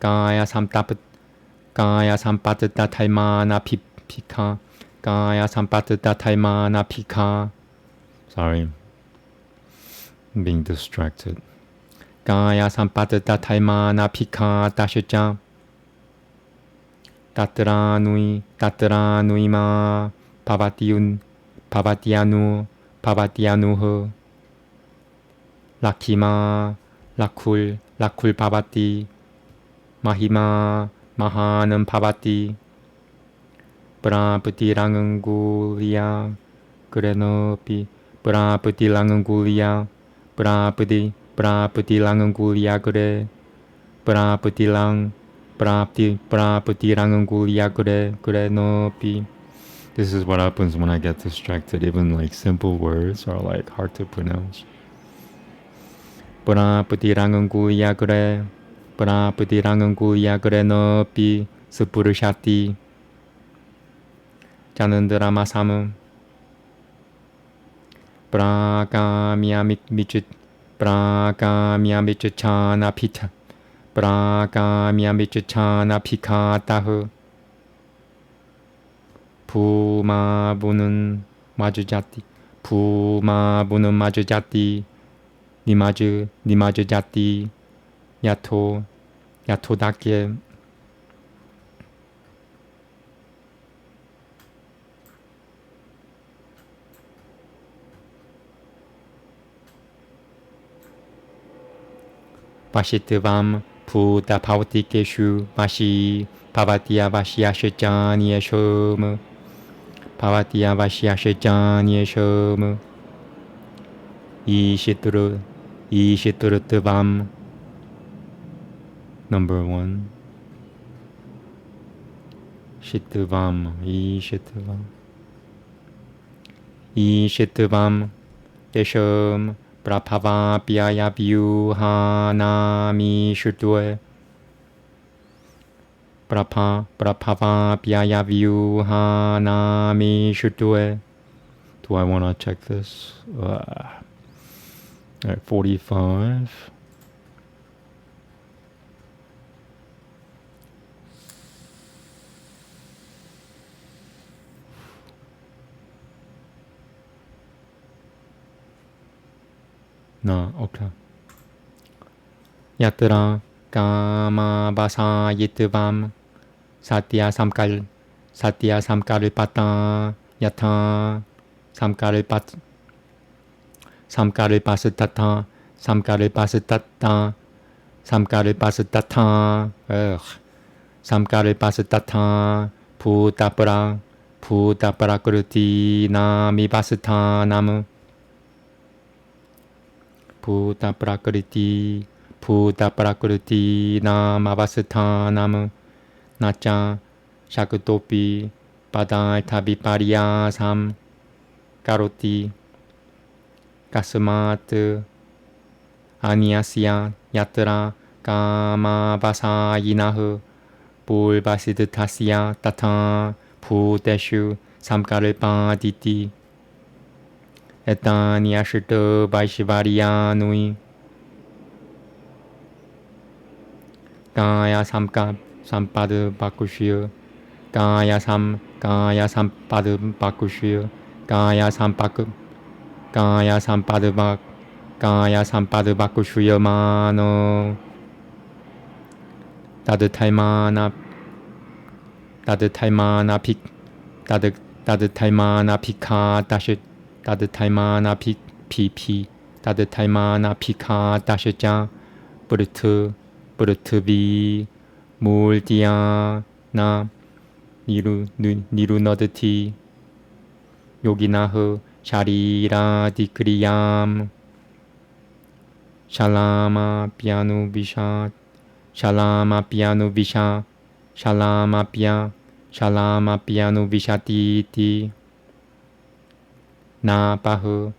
kaya sampadata taimana pika kaya sampadata taimana pika. Sorry, I'm being distracted. Kaya sampadata taimana pika dashija Tatra nui ma pavatianu ho lakima lakul pavati mahima mahanam pavati prapatirangangulia grenopi prapatirangangulia prapatirangangulia gre prapatilang This is what happens when I get distracted. Even like simple words are like hard to pronounce. Prapatirangangulia Supurushati Janandaramasamu Prakamyamichachana Pita Prakamyamichachana Pikatahu Puma bunun majujati nimajujati yato dake Vashitavam Puta Pavatikeshu Vashi Pavatia Vashyashajanyeshom Pavatia Vashyashajanyeshom Ishitrutam Number 1 Shituvam Ishituvam Yeshom Prabhava Pyaya Vyuhanami Shudwe Prabhava Pyaya Vyuhanami Shudwe. Do I want to check this? Alright, 45. No, okay. Yatra Kama Basa Yitvam Satya Samkaripata Yata Samkaripasatata Putapara Kruti Nami Basata Namu Puta Prakriti Namavasathanam Nacha Shakutopi Padaita Viparyasam Karoti Kasmat Anyasya Yatra Kama Vasayinahu Pulvasiddhasya Tata Pudeshu Samkare Paditi Etania Shito Vaishivarianui Kaya Samka Sampad Bakushio Kaya Sampad Bakushio Kaya Sampaku Kaya Sampad Bak Kaya Sampad Bakushio Mano Tadataimana Pik Tadataimana Pika Dashit Tadataimana Pp Tadataimana Pika Dashaja Burutu Vi Multia Na Niru Nodati Yoginahu Sharira Dikriyam Shalama Pianu Visha Shalama Pianu Visha Shalama Pianu Vishatiti Na Pahu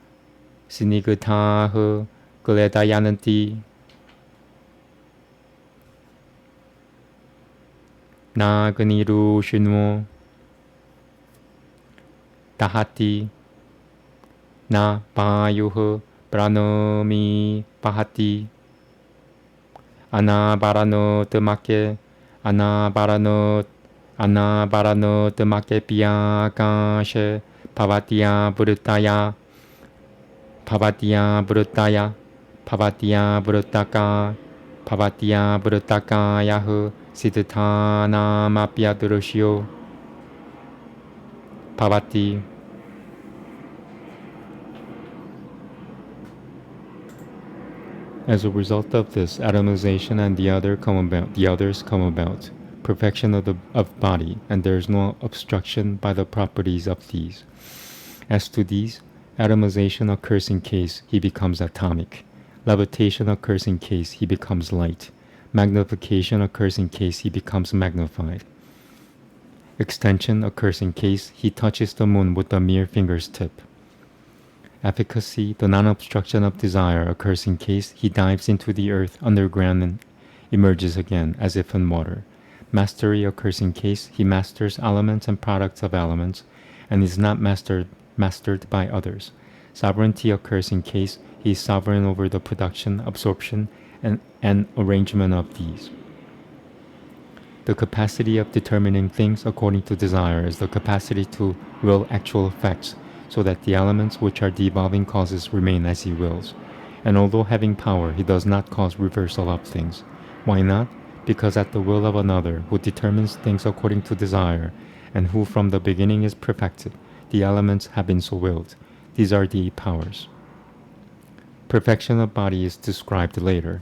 Sinigatahu Gledayananti Na Ganiru Shinwo Tahati Na Payuhu Pranomi Pahati Anabarano Temake Anabarano Temake Piyakashe Pavatia Brutaya Pavatia Brutaka Yahu Siddhana Mapya Durushio Pavati. As a result of this, atomization and the others come about, perfection of body, and there is no obstruction by the properties of these. As to these, atomization occurs in case he becomes atomic. Levitation occurs in case he becomes light. Magnification occurs in case he becomes magnified. Extension occurs in case he touches the moon with a mere finger's tip. Efficacy, the non-obstruction of desire, occurs in case he dives into the earth underground and emerges again, as if in water. Mastery occurs in case he masters elements and products of elements, and is not mastered by others. Sovereignty occurs in case he is sovereign over the production, absorption, and arrangement of these. The capacity of determining things according to desire is the capacity to will actual effects, so that the elements which are the evolving causes remain as he wills. And although having power, he does not cause reversal of things. Why not? Because at the will of another, who determines things according to desire, and who from the beginning is perfected, the elements have been so willed. These are the powers. Perfection of body is described later,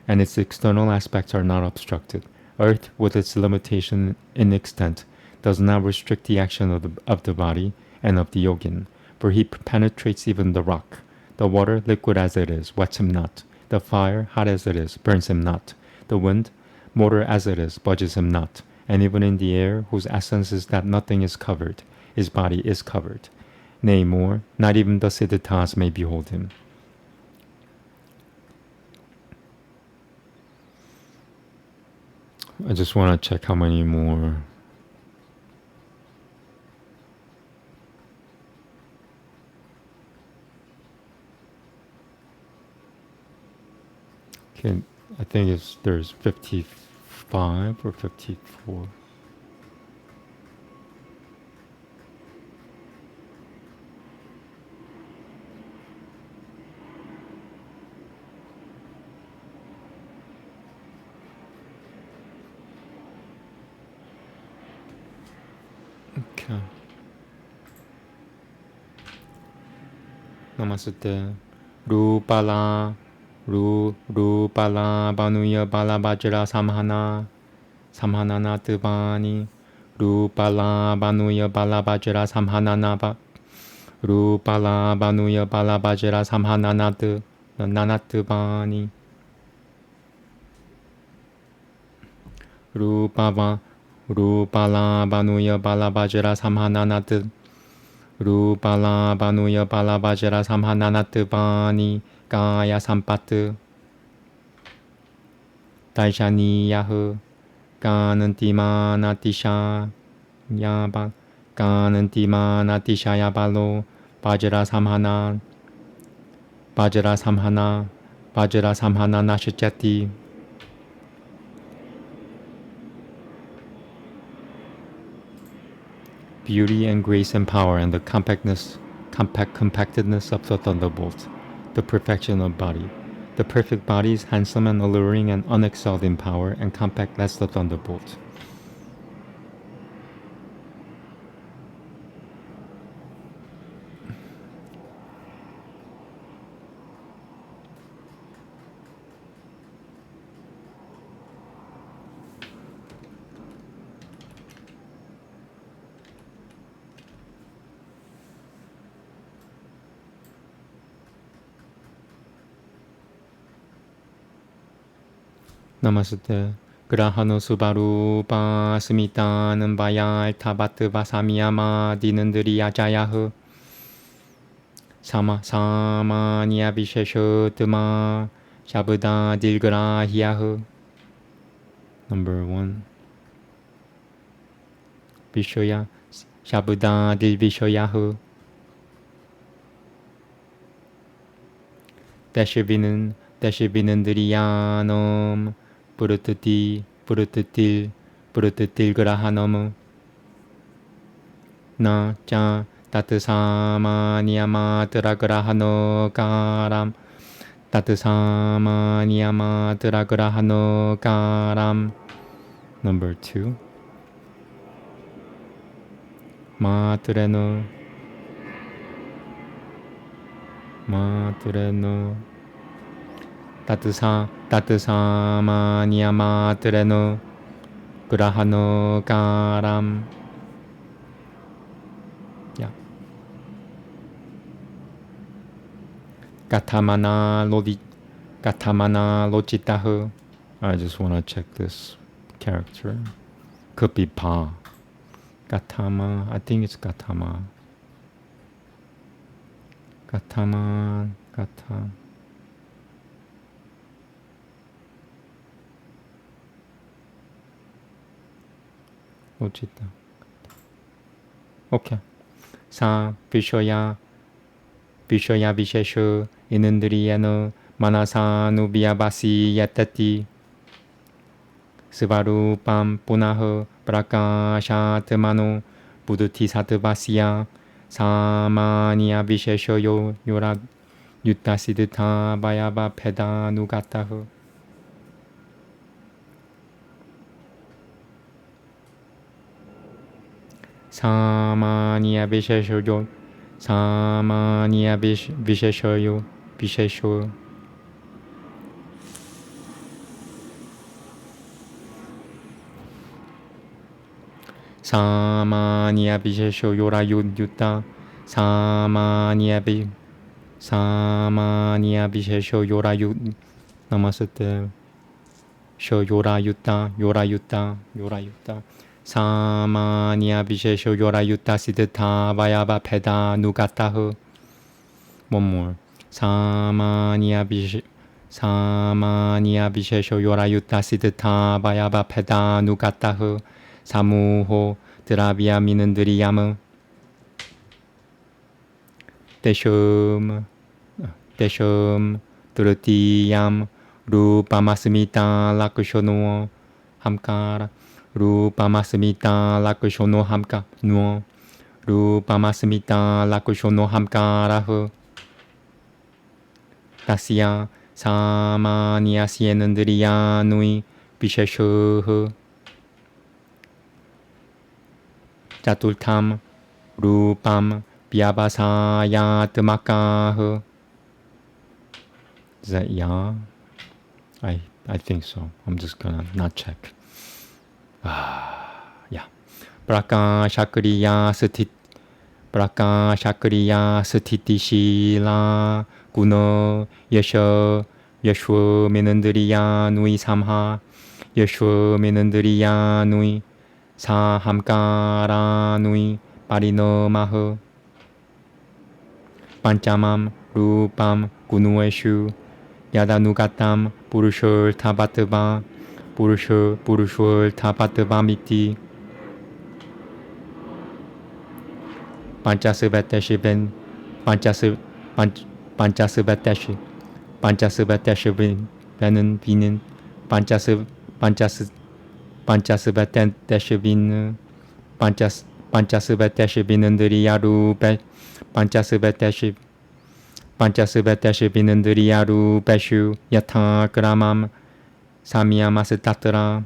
and its external aspects are not obstructed. Earth, with its limitation in extent, does not restrict the action of the body and of the yogin, for he penetrates even the rock. The water, liquid as it is, wets him not. The fire, hot as it is, burns him not. The wind, mortar as it is, budges him not. And even in the air, whose essence is that nothing is covered, his body is covered. Nay, more, not even the Siddharthas may behold him. I just want to check how many more. Okay, I think there's 55 or 54. Okay. Namaste. Rupala Banuya Bala Bajra Samhanana Tuvani Rupala Banuya Bala Bajra Samhanana Rupala Banuya Bala Bajra Samhanana Nanatuvani Rupala Banuya Bala Bajra Samhanana Rupala Banuya Bala Bajra Samhanana Tuvani Kaya Sampatu Taishani Yahu Ganantima Natisha Yaba Ganantima Natishaya Balo Vajra Samhana Vajra Samhana Vajra Samhana Nashachati. Beauty and grace and power and the compactedness of the thunderbolt, the perfection of body. The perfect body is handsome and alluring and unexcelled in power and compact as the thunderbolt. Namaste. Grahano Subarupa Smitanan Bayal Tabat Vasamiyama Dinandriya Jayahu Sama Samanya Visheshotama Shabda Dilgrahiyahu. Number 1. Vishoya Shabda Dilvishoyahu. Dashivinandriyanam Purutil Grahanam Na Cha Tatsamanyamatra Grahano Karam Tatsamanyamatra Grahano Karam. Number 2. Matreno Tatsamanyamatreno Grahano Karam. Yeah. Katamana Lochitahu. I just want to check this character. Could be Pa. Gatama. I think it's Gatama. Gatama. Gata. Lochita. Okay. Sa Vishoya Vishesho Inundriyano Manasanu Vyabasi Yatati Svarupam Punaho Prakashatmano Buddhati Satvasya Samanya Vishesho Yora Yuttasidita Vayava Pedanugataho. Samanya Vishesho Samanya Vishesho Samanya Vishesho Yora Yutta Samanya Vishesho Yora Yutta. Namaste. Sho Yora Yutta Samanya Vishesho Yora Yutta Siddhata Vayava Peda Nugatahu. One more. Samanya Vishesho Yora Yutta Siddhata Vayava Peda Nugatahu. Samuho Dravya Minandriyam Deshum Drutiyam Rupamasmita Lakushono Hamkara Rupamasmita Lakushono Hamka No Rupamasmita Lakushono Hamkarahu. Tasya Samanya Sienandriyanui Visheshuhu Chatultam Rupam Vyabhasayatmakahu. Is that ya? I think so. I'm just gonna not check. Yeah. Prakashakriya Sthiti Shila Guno Yeshwa Minandriya Nui Samha Yeshwa Minandriya Nui Sahamkara Nui Parino Mahu Panchamam Rupam Gunueshu Yadanugatam Purushur Tabatva Purushur Tabatva Miti Panchasubhateshibin, Panchasu, Panchasubhateshi, Panchasubhateshibin, Binin, Panchasu, Panchasu, Panchasubhateshibin, Panchasubhateshibinandri Yarupe, Panchasubhateshi, Panchasubhateshibinandri Yarupeshu, Yatha Gramam, Samyamas Tatra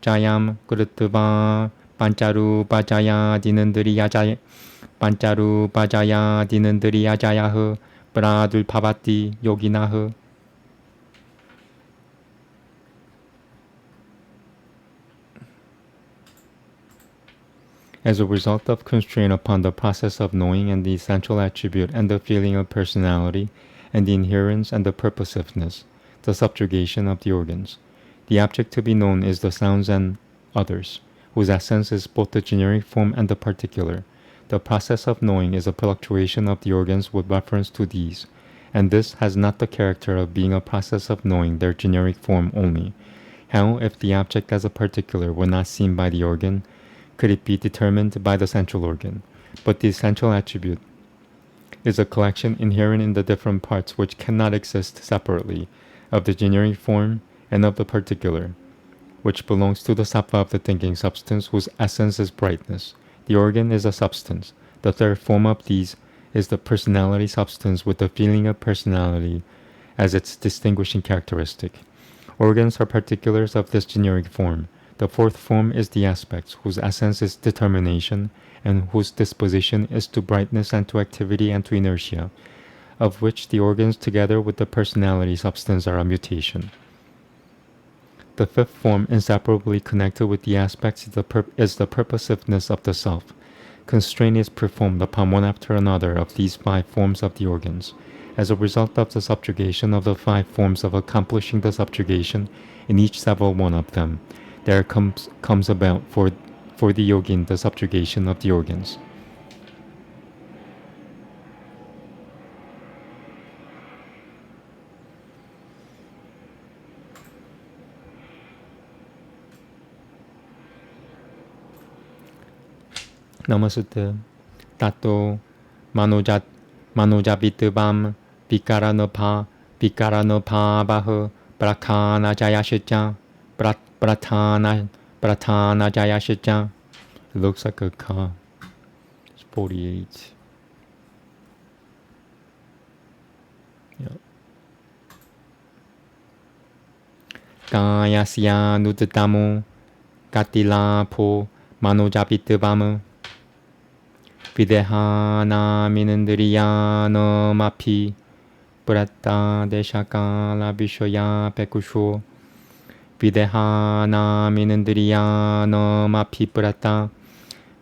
Jayam Gurutva Pancharu Pajaya Dinandriya Jaya Pancharu Pajaya Dinandriya Jaya Pradul Pavati Yoginah. As a result of constraint upon the process of knowing and the essential attribute and the feeling of personality and the inherence and the purposiveness, the subjugation of the organs, the object to be known is the sounds and others, whose essence is both the generic form and the particular. The process of knowing is a fluctuation of the organs with reference to these, and this has not the character of being a process of knowing their generic form only. How, if the object as a particular were not seen by the organ, could it be determined by the central organ? But the essential attribute is a collection inherent in the different parts which cannot exist separately, of the generic form and of the particular, which belongs to the sattva of the thinking substance whose essence is brightness. The organ is a substance. The third form of these is the personality substance with the feeling of personality as its distinguishing characteristic. Organs are particulars of this generic form. The fourth form is the aspects, whose essence is determination, and whose disposition is to brightness and to activity and to inertia, of which the organs together with the personality substance are a mutation. The fifth form, inseparably connected with the aspects, is the purposiveness of the self. Constraint is performed upon one after another of these five forms of the organs. As a result of the subjugation of the five forms of accomplishing the subjugation in each several one of them, there comes about for the yogin the subjugation of the organs. Namaste. Tato manojabitubam pikaranopa bah prakana jayashita pratana jayashita. It looks like a ka. It's 48. Yep. Kayasya nudatamu katila po manojabitubam Videhana minindriyana mapi Prata deshakala vishoya pekusho Videhana minindriyana mapi prata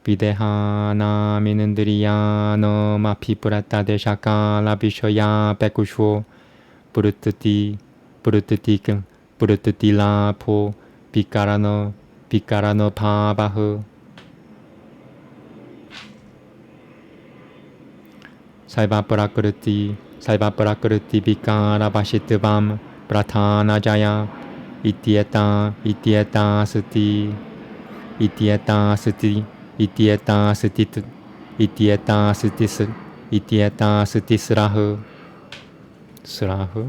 Videhana minindriyana mapi prata deshakala vishoya pekusho Purutati la po Pikarano pavahu Saiva prakriti vikara vashitvam pratana jaya ityeta sati srahu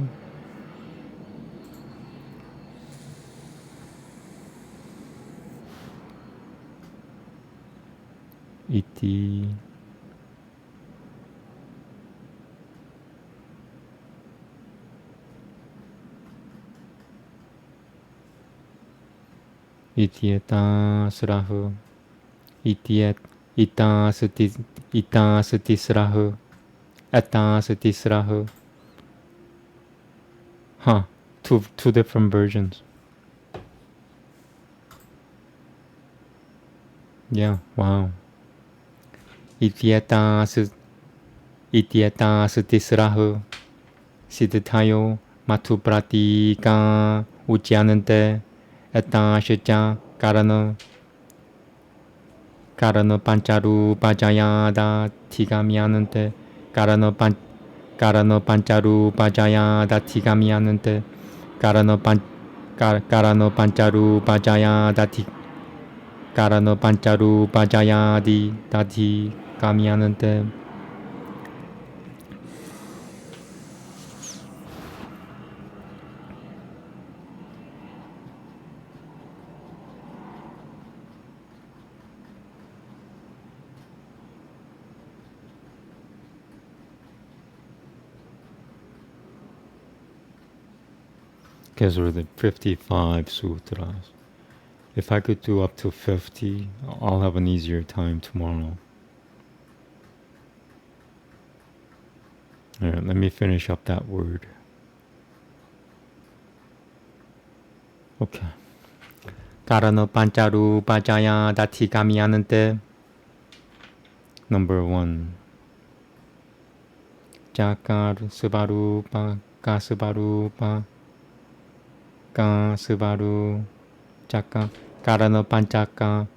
iti Ityeta srahu ita sati srahu Ata sati srahu. Huh. Two different versions. Yeah, wow. Ityeta sutisrahu siddhitayo matu pratika ujyanante eta shija karana pancharu pajayada tigamyanante karana pancharu pajayada tigamyanante karana pancharu pajayada Karana pancharu pajayadi dati kamiyanante. These are the 55 sutras. If I could do up to 50, I'll have an easier time tomorrow. Alright, let me finish up that word. Okay. Karana pancharu pajaya dati kamiyanante. Number 1. Jakar subarupa kasubarupa kasubaru jaka karana panchaka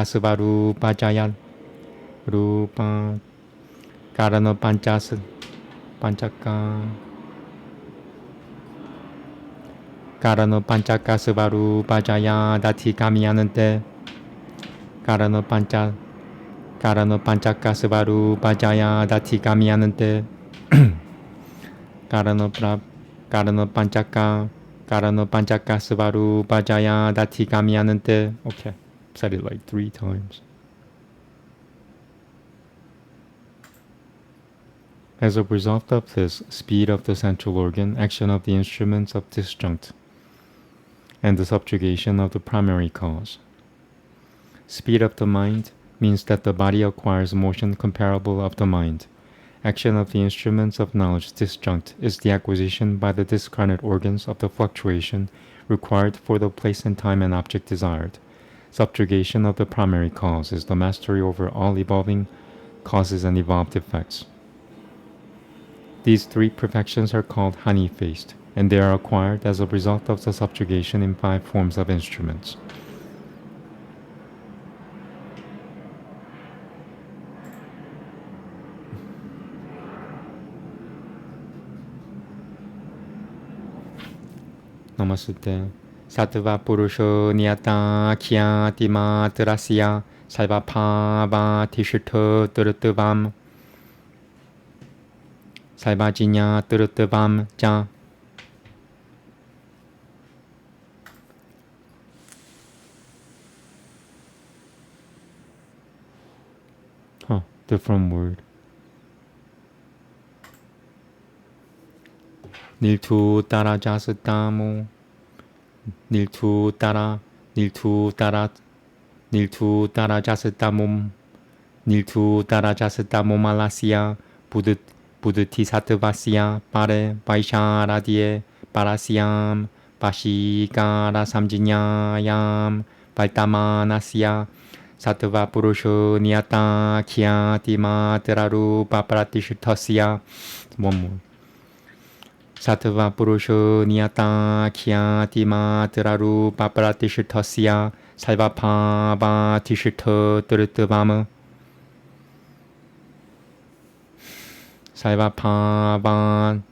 subaru pajaya rupa karana panchaka subaru pajaya dati kamiyanante. Karana panchaka subaru pajaya dati kamiyanante. Karana panchaka subaru pajaya dati kamiyanante. Okay, said it like 3 times. As a result of this, speed of the central organ, action of the instruments of disjunct, and the subjugation of the primary cause. Speed of the mind means that the body acquires motion comparable of the mind. Action of the instruments of knowledge disjunct is the acquisition by the discarnate organs of the fluctuation required for the place and time and object desired. Subjugation of the primary cause is the mastery over all evolving causes and evolved effects. These 3 perfections are called honey-faced, and they are acquired as a result of the subjugation in 5 forms of instruments. Namaste. Sattva Purusho Niyata Khyati Matrasya Salva Phava Tishita Turutvam Salva Jinya Turutvam Ja. Different word. Niltu Tara Jasatamu Niltu Tara Jasatamum Niltu Tara Jasatamum Malasya Buddhati Sattvasya Pare Vaisharadye Parasyam Vashikara Samjinyayam Vaitamanasya Sattva Purusho Niyata Khyati Materarupa Pratishitasya. One more. Sattva Purusho Niyata Khyati Materarupa Pratishitasya Salva Phava Tishita Turutvam Salva Phava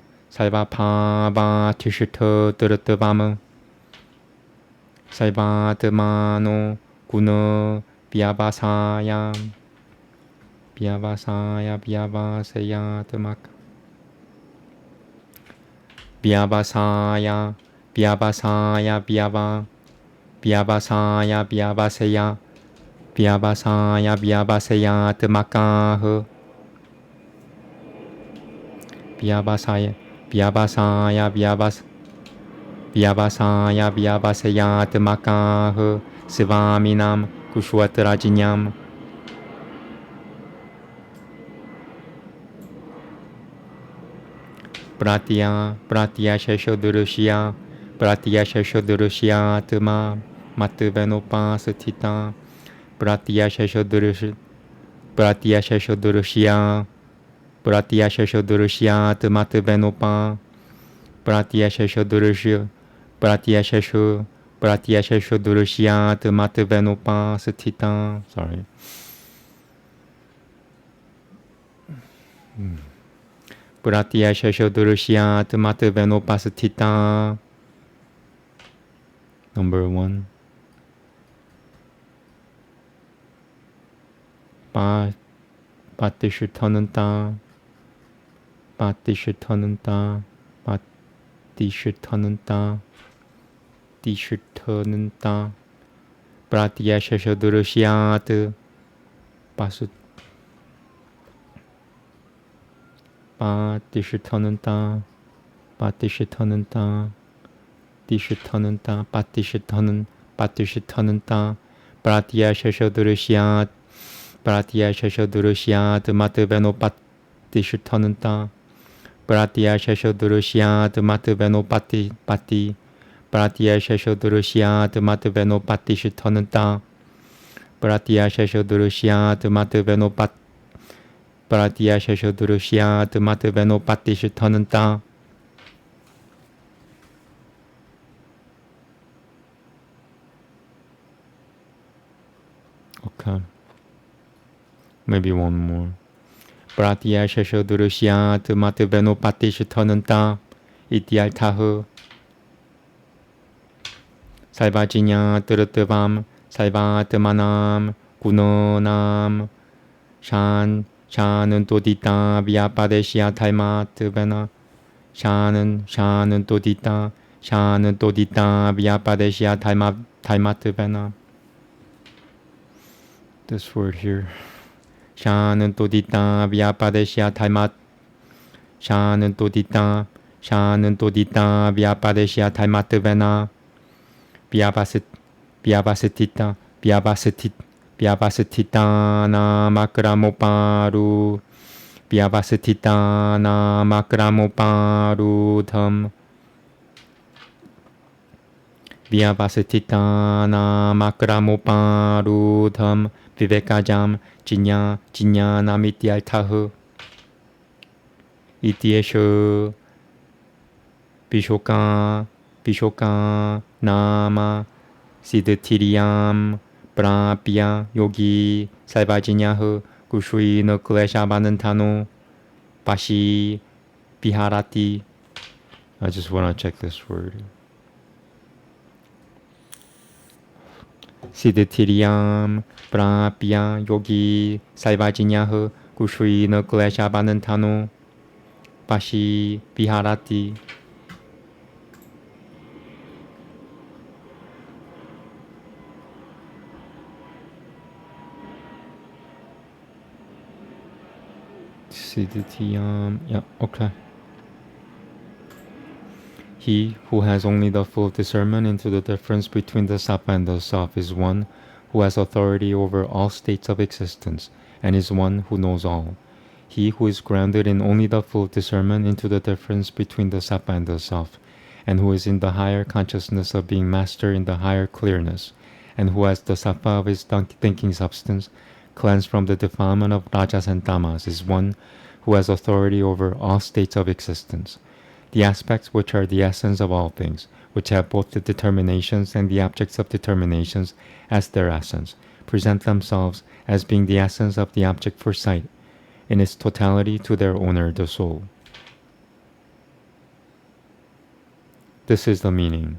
Tishita Turutvam Salva Tamano Guna Vyavasaya Tamak Vyavasaya Tamakaha Vyavasaya Tamakaha Sivaminam Kushwatrajinyam Pratya Sheshodurusya Tama Matuvenopa Satita Pratya Sheshodurusya Tama Matuvenopa Pratya Sheshodurusya Tama Matuvenopa Satita. Sorry. Pratya Sheshodurusya Tama Matuvenopa Satita. Number 1. 밭뜻을 터는 땅, 밭뜻을 터는 땅, 밭뜻을 터는 땅, 띠실 터는 땅, 브라티아 셔셔드르시아드, 밭뜻을 터는 땅, 밭뜻을 터는 땅, 띠실 터는 땅, 밭뜻을 터는 땅, 브라티아 셔셔드르시아드, 브라티아 셔셔드르시아드 마트베노 밭뜻을 터는 땅, 브라티아 셔셔드르시아드 마트베노 바티 브라티아 셔셔드르시아드 마트베노 밭뜻을 터는 땅, 브라티아 셔셔드르시아드 마트베노 브라티아 셔셔드르시아드 마트베노 밭뜻을 터는 땅. Okay. Maybe one more. 브라티아 셔셔드르시아드 마트베노 밭뜻을 터는 땅, 이티알타흐 살바지냐 뜨르뜨밤 살바트마남 구너남 샤는 또디따 비아파데시아 탈마트베나 샤는 또디따 비아파데시아 탈마트베나. This word here. 샤는 또디따 비아파데시아 샤는 또디따 비아파데시아 탈마트베나 비아바스티타나 마크라모파루 비아바스티타나 마크라모파루덤 비아바스티타나 마크라모파루덤 비베카잠 지냐나 미티알타흐 이티에셔 비쇼카 나마 시드티리암 브라피아 요기 살바지냐흐 구슈이너 클레샤바는타노 바시 비하라티. I just want to check this word. 시드티리암 브라피아 요기 살바지냐흐 구슈이너 클레샤바는타노 바시 비하라티. Yeah, okay. He who has only the full discernment into the difference between the Sapa and the Soph is one who has authority over all states of existence and is one who knows all. He who is grounded in only the full discernment into the difference between the Sapa and the Soph, and who is in the higher consciousness of being master in the higher clearness, and who has the Sapa of his thinking substance cleansed from the defilement of Rajas and Tamas, is one who has authority over all states of existence. The aspects which are the essence of all things, which have both the determinations and the objects of determinations as their essence, present themselves as being the essence of the object for sight, in its totality to their owner, the soul. This is the meaning.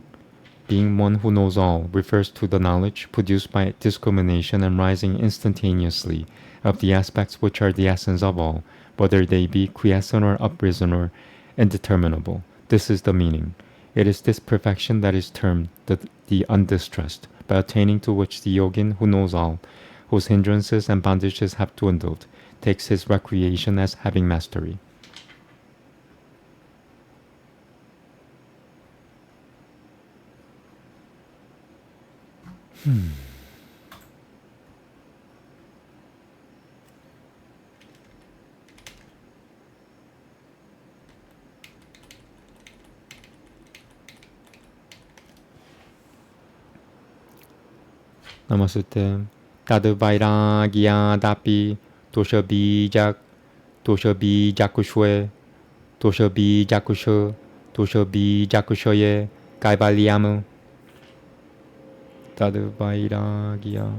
Being one who knows all refers to the knowledge produced by discrimination and rising instantaneously of the aspects which are the essence of all, whether they be quiescent or uprisen or indeterminable. This is the meaning. It is this perfection that is termed the undistressed, by attaining to which the yogin who knows all, whose hindrances and bondages have dwindled, takes his recreation as having mastery. Namaste. Tad vairagya dapi dosha bijakushwe, dosha bijakushoye, kaivalyamu. Tad vairagya.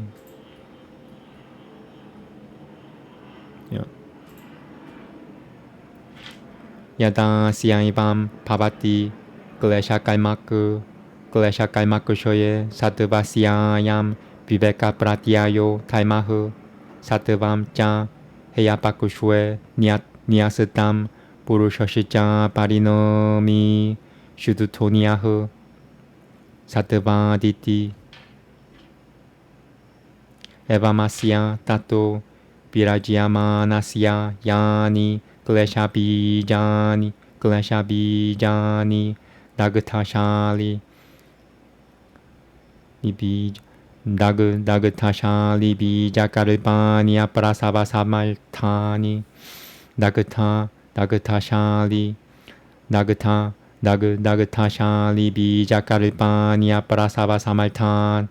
Yeah. Yada siyaibam pavati klesha kaimakushoye sadvasiyayam viveka pratyayo taimahu Satvam cha heyapakushwe nyasatam purushashicha parinomi shudutoniyahu Satavaditi Evamasya tato Virajayamanasya yani kleshabijani dagatashali Nibij Dagatashali bijakaripani aprasavasamaltani Dagatashali Dagatashali bijakaripani aprasavasamaltan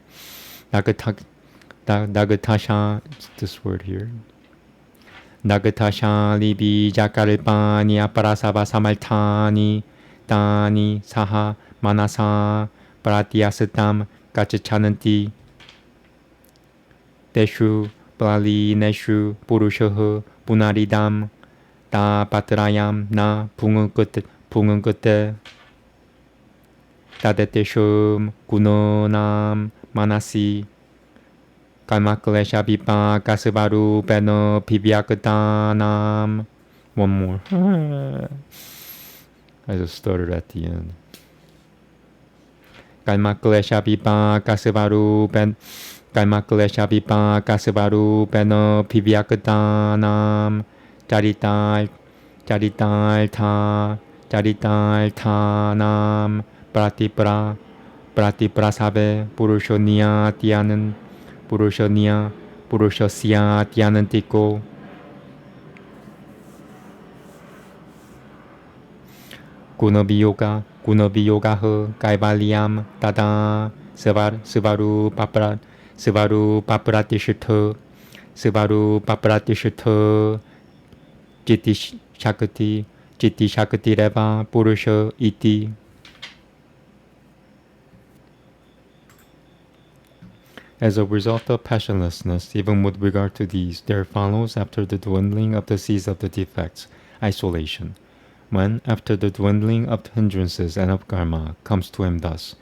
Dagatasha, this word here. Dagatashali bijakaripani aprasavasamaltani Tani saha manasa pratyasatam gachachananti Deshu Blali Neshu Purushaha Punaridam Da Patrayam Na Pungangute Tadeteshum Gunonam Manasi Kalmaklesha Pipa Kasibaru Beno Pivyakatanam. One more. I just started at the end. Kalmaklesha Pipa Kasibaru Ben Kalmaklesha Pipa Kasibaru Beno Pivyakatanam Jaritai Tanam Pratiprasabe Purushonia Tianan Purushosya Tianantiko Gunabiyoga Kaivaliam Tada Sivaru Papratishita Jiti Shakati Reva Purusha Iti. As a result of passionlessness, even with regard to these, there follows, after the dwindling of the seeds of the defects, isolation. When, after the dwindling of the hindrances and of karma, comes to him thus,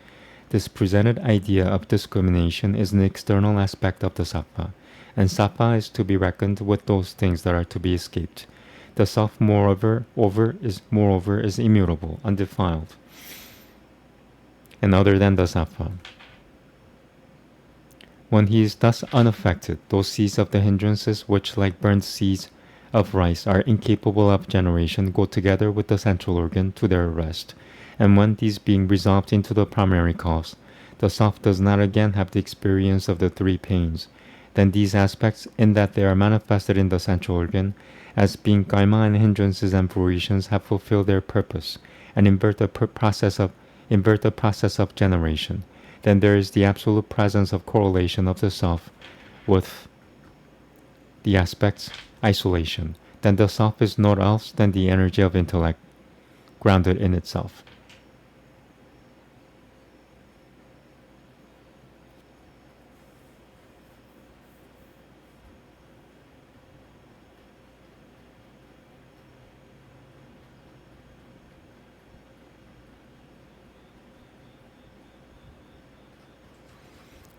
this presented idea of discrimination is an external aspect of the sattva, and sattva is to be reckoned with those things that are to be escaped. The self, moreover, is immutable, undefiled, and other than the sattva. When he is thus unaffected, those seeds of the hindrances which, like burnt seeds of rice, are incapable of generation, go together with the central organ to their rest. And when these being resolved into the primary cause, the self does not again have the experience of the three pains. Then these aspects, in that they are manifested in the central organ, as being karma and hindrances and fruitions, have fulfilled their purpose, and invert the process of generation. Then there is the absolute presence of correlation of the self with the aspects, isolation. Then the self is naught else than the energy of intellect, grounded in itself.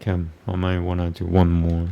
Okay, I might want to do one more.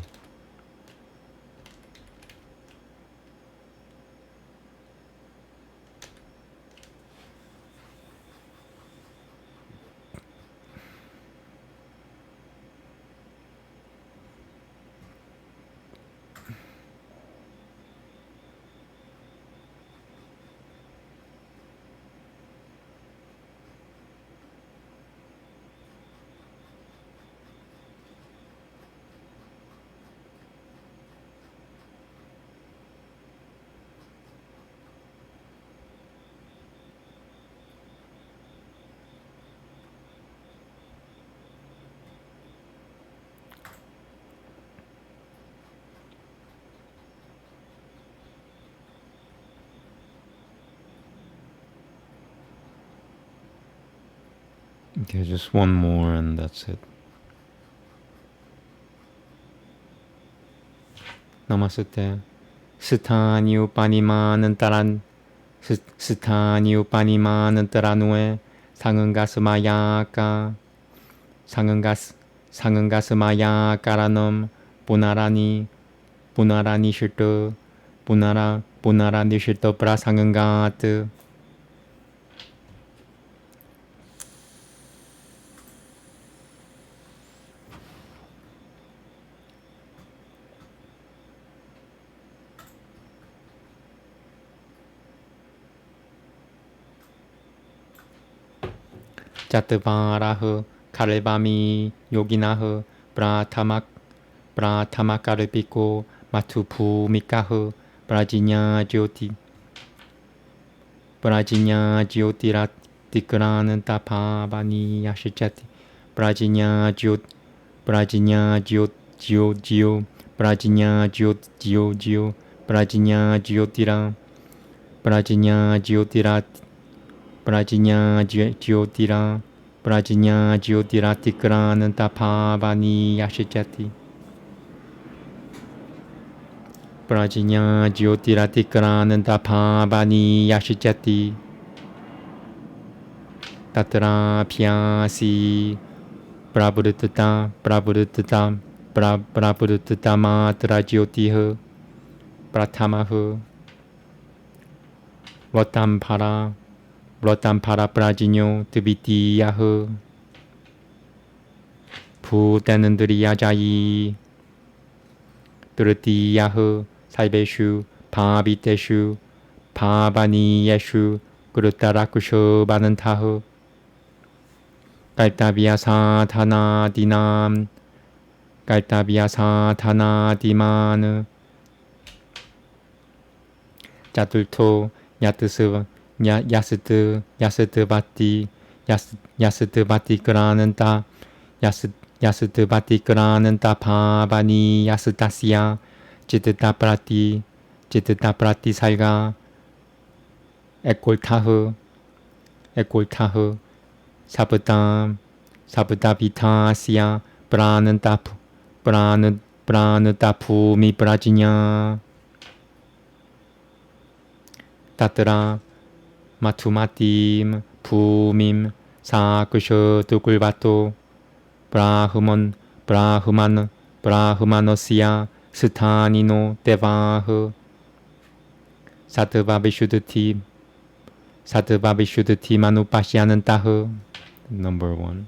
Okay, just one more and that's it. Namaste. Sthani upanimanantaran sangangasmayaka sangangasmaya karanam punarani Punara nishito. Punara nishito prasangangat. Jatavaraha Kalevami Yoginaha Pratamakaripiko Matupu Mikaha Prajinya Jyotiratikrana Pavani Yashachati Prajinya Jyotira Pavani Yashachati Prajinya Jyotiratikrana Pavani Yashachati Tatra Pyasi Prabhutata Matra Jyotiha Pratamaha Vratampara Prajinyo Tibitiyaha Bhutanandriyajayi Tritiyaha Saibeshu Pabiteshu Pabaniyeshu Gurutarakusho Banantaha Kartabhyasatana Diman Jatulto Yasatavati Grananta Pavani Yasatasya Chittaprati Salga Ekoltaha Sabutavitasya Pranatapumi Prajinya Tatra Matumatim Pumim Sakusho Tukulvato Brahmanosya Suthanino Devaha Sattva-vishuddhati Manupashyanantaha. Number 1.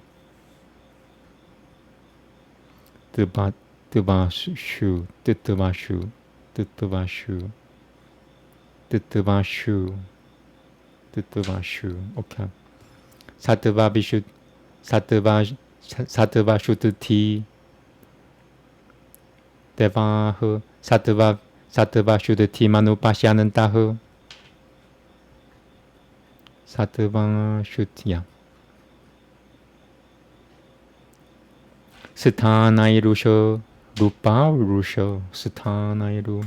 Tittavashu. Okay. Sattva-vishuddhati Devaha Sattva-vishuddhati Manupashyanantaha. Sattva-vishuddhya. Sthanairu Rupa Sthanairu.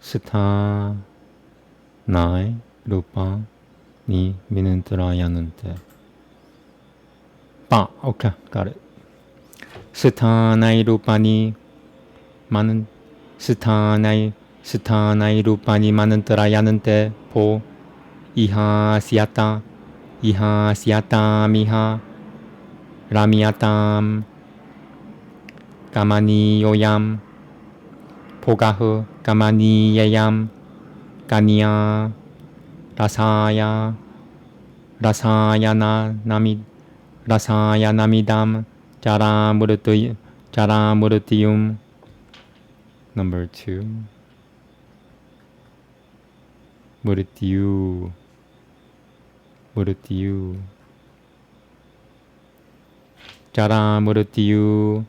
Sthanai Rupa Ni Minantrayanante. Okay, got it. Sthanai Rupani Manantrayanante Po Iha Syata Miha Ramiyatam Kamaniyoyam Pogaha Kamaniyayam Kanya Rasayanamidam Jaramurtiyum. Number 2. Murtyu. Jaramurtyu.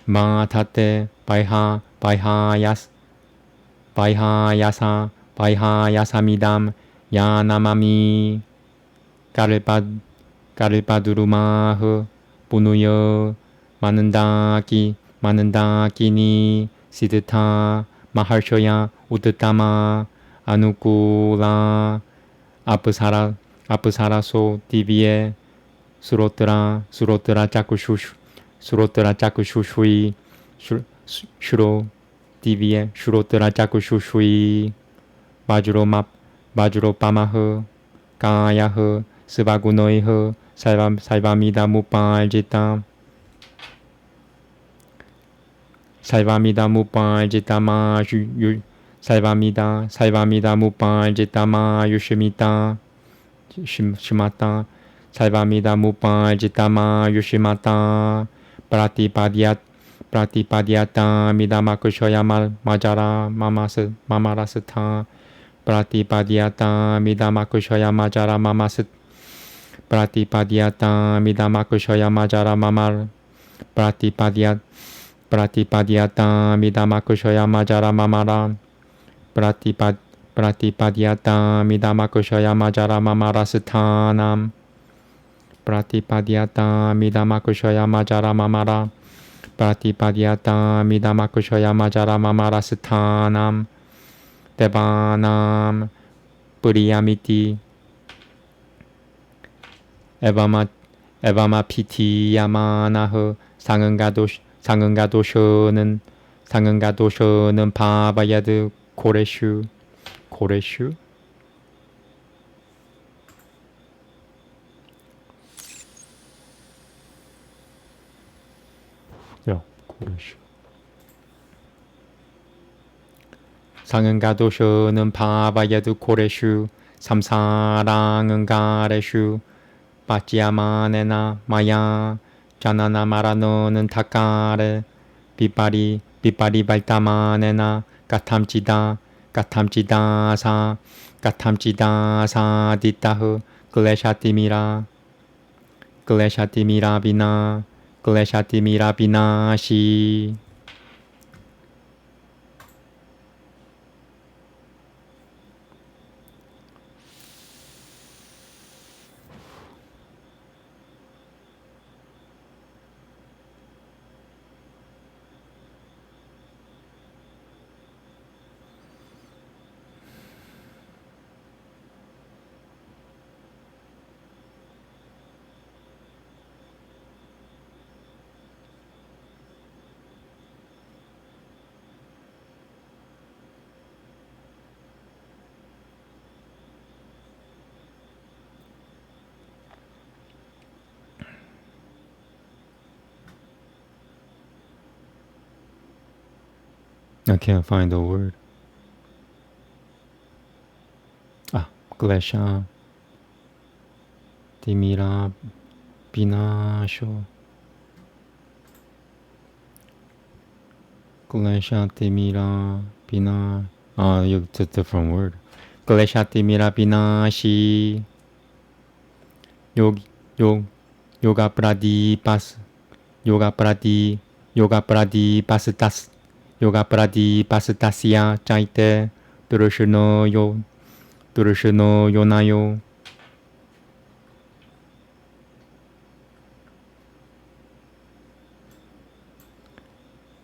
Matate Baihayasamidam Yanamami 가르바 가르바두루마흐 부누여 마는다기니 시드타 마하셔야 우드타마 아누쿠라 아프사라소 디비에 수로트라 짜쿠슈슈이 슈로 디비에 슈로트라 짜쿠슈슈이 마주로 파마흐 가야흐 스바구노이흐 살바미다 무빨지타 무빨지타마 살바미다 무빨지타마 유시미타 시마타 살바미다 무빨지타마 유시마타 프라티파디아타 미다마쿠쇼야 마자라 마마라스타 프라티파디아타 미다마쿠쇼야 마자라 마마스 프라티파디아타 미다마쿠쇼야 마자라 마말 프라티파디아타 미다마쿠쇼야 마자라 마마라 프라티파디아타 미다마쿠쇼야 마자라 마마라스타남 프라티파디아타 미다마쿠쇼야 마자라 마마라 프라티파디아타 미다마쿠쇼야 마자라 마마라스타남 데바남 뿌리야미티 에바마 피티야마나흐 상응가도쇼는 바바야드 고레슈 고레슈 상응가도쇼는 바바야드 고레슈 삼사랑은가레슈 빠찌야마네나 마야 자나나 마라노는 타카레 비빠리 발타마네나 까탐지다사 디타흐 클레샤티미라 비나시 I can't find the word. Klesha Timira Binasho. Klesha Timira Bina. It's a different word. Klesha Timira Binashi. Yoga Pradipas. Yoga Pradipastasia Chaite Durushino Yonayo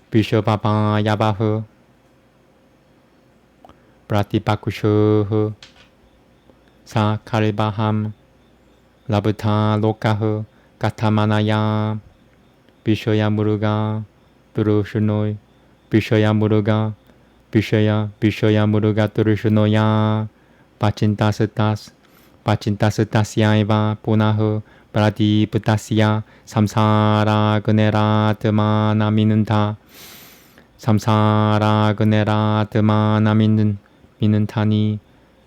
Bishopapa Yabahu Pratipakushu Sa Karibaham Labuta Lokahu Katamanaya Bishoya Muruga Durushinoi Bishaya Muruga Durushunoya Pachintastasya Eva Punahu Pradiptasya Samsara Gunera Tmana Minunta Samsara Gunera Tmana Minantani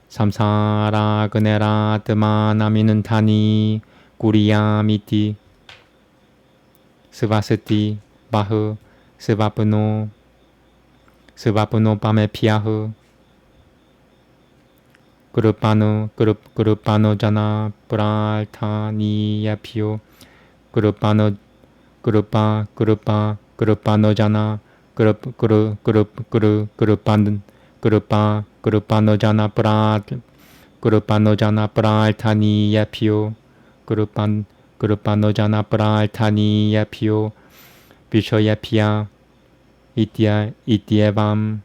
Samsara Gunera Tmana Minantani Kuriyamiti Svasati Bahu Svapuno Pamepiahu Gurupano Jana Praltaniyapio Gurupano Jana Gurupano Jana Kurupano praltani yapio. Kurupano praltani yapio. Vishoyapya ityevam.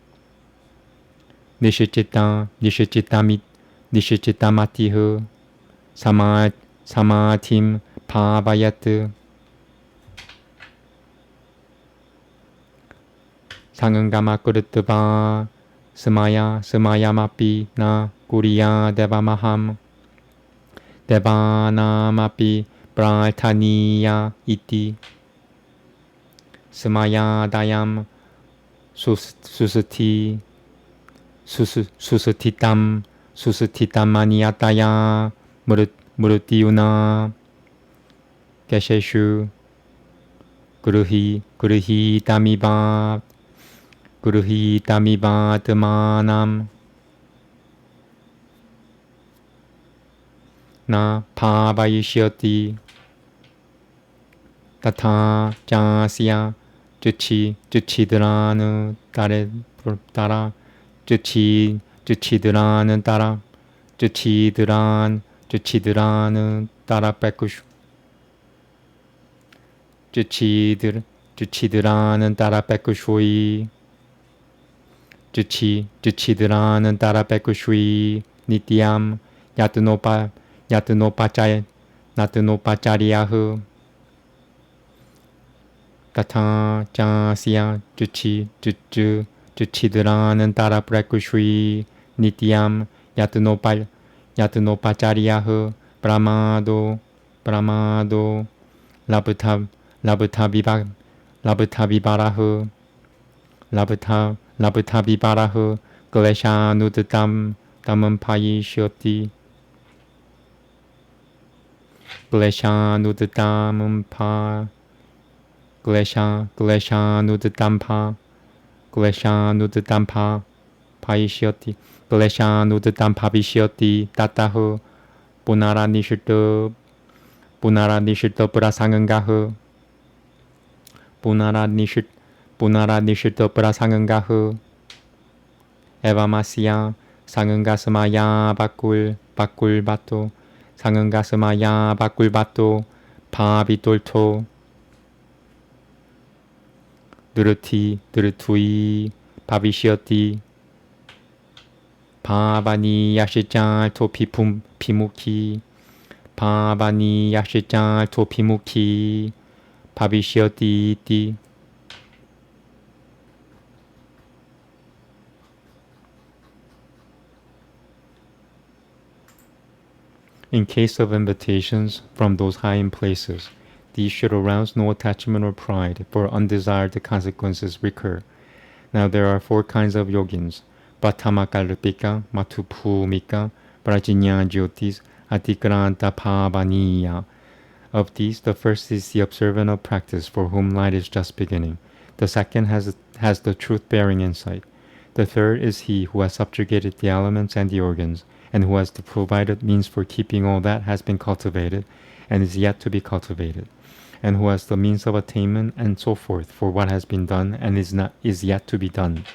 Nishchitamatihu. Samatim pavayat. Sangangama kurutva. Samayamapi na kuriya devamaham. Devanamapi praltaniya iti. Samayadayam susatitamaniataya murutiuna kesheshu guruhi tamiva tamanam na pavayishyati tata jasya juchidranu tara juchidranu tara juchidranu tara pekush juchidranu tara pekushui juchidranu tara pekushui nityam yatunopacharyahu tata jasya juchidranu tara pekushui nityam yatunopacharyahu brahmado labhata vibarahu kleshanudatam tamam payishyati kleshanudatam payishyati kleshanudatam pavishyati tatahu punaranishito prasangangahu punaranishito prasangangahu evamasya sangangasamaya bakul bato sangangasamaya bakul bato pavitolto durutui pavishyati pavani yashijal to pimuki pavani yashijal to pimuki pavishyati iti. In case of invitations from those high in places, these should arouse no attachment or pride, for undesired consequences recur. Now there are 4 kinds of yogins: Bhattamakalpika, Matupumika, Prajinya Jyotis, Atikranta Pavaniya. Of these, the first is the observant of practice, for whom light is just beginning. The second has the truth-bearing insight. The third is he who has subjugated the elements and the organs, and who has the provided means for keeping all that has been cultivated and is yet to be cultivated, and who has the means of attainment and so forth for what has been done and is yet to be done.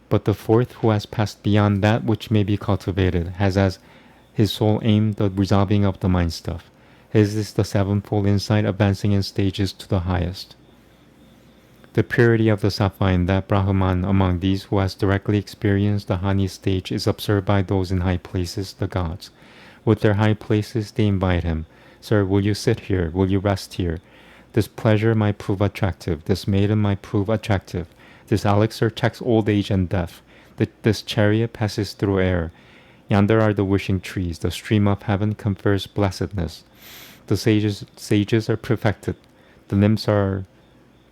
But the fourth, who has passed beyond that which may be cultivated, has as his sole aim the resolving of the mind stuff. His is the sevenfold insight advancing in stages to the highest. The purity of the sattva in that Brahman among these who has directly experienced the Hani stage is observed by those in high places, the gods. With their high places they invite him. Sir, will you sit here? Will you rest here? This pleasure might prove attractive. This maiden might prove attractive. This elixir checks old age and death. This chariot passes through air. Yonder are the wishing trees. The stream of heaven confers blessedness. The sages are perfected. The limbs are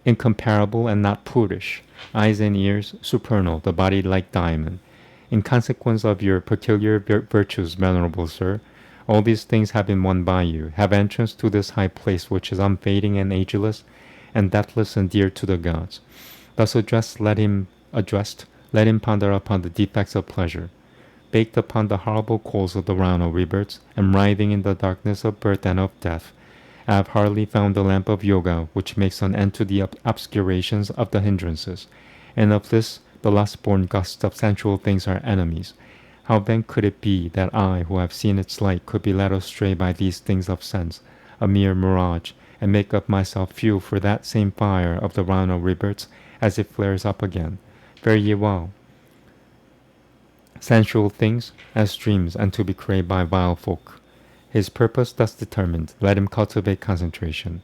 incomparable and not prudish. Eyes and ears supernal, the body like diamond. In consequence of your peculiar virtues, venerable sir, all these things have been won by you. Have entrance to this high place which is unfading and ageless, and deathless and dear to the gods. Thus addressed, let him ponder upon the defects of pleasure. Baked upon the horrible coals of the round of rebirths, and writhing in the darkness of birth and of death, I have hardly found the lamp of yoga which makes an end to the obscurations of the hindrances, and of this the lust-born gusts of sensual things are enemies. How then could it be that I, who have seen its light, could be led astray by these things of sense, a mere mirage, and make of myself fuel for that same fire of the rhino rebirths as it flares up again? Fare ye well. Sensual things as dreams, and to be craved by vile folk. His purpose thus determined, let him cultivate concentration.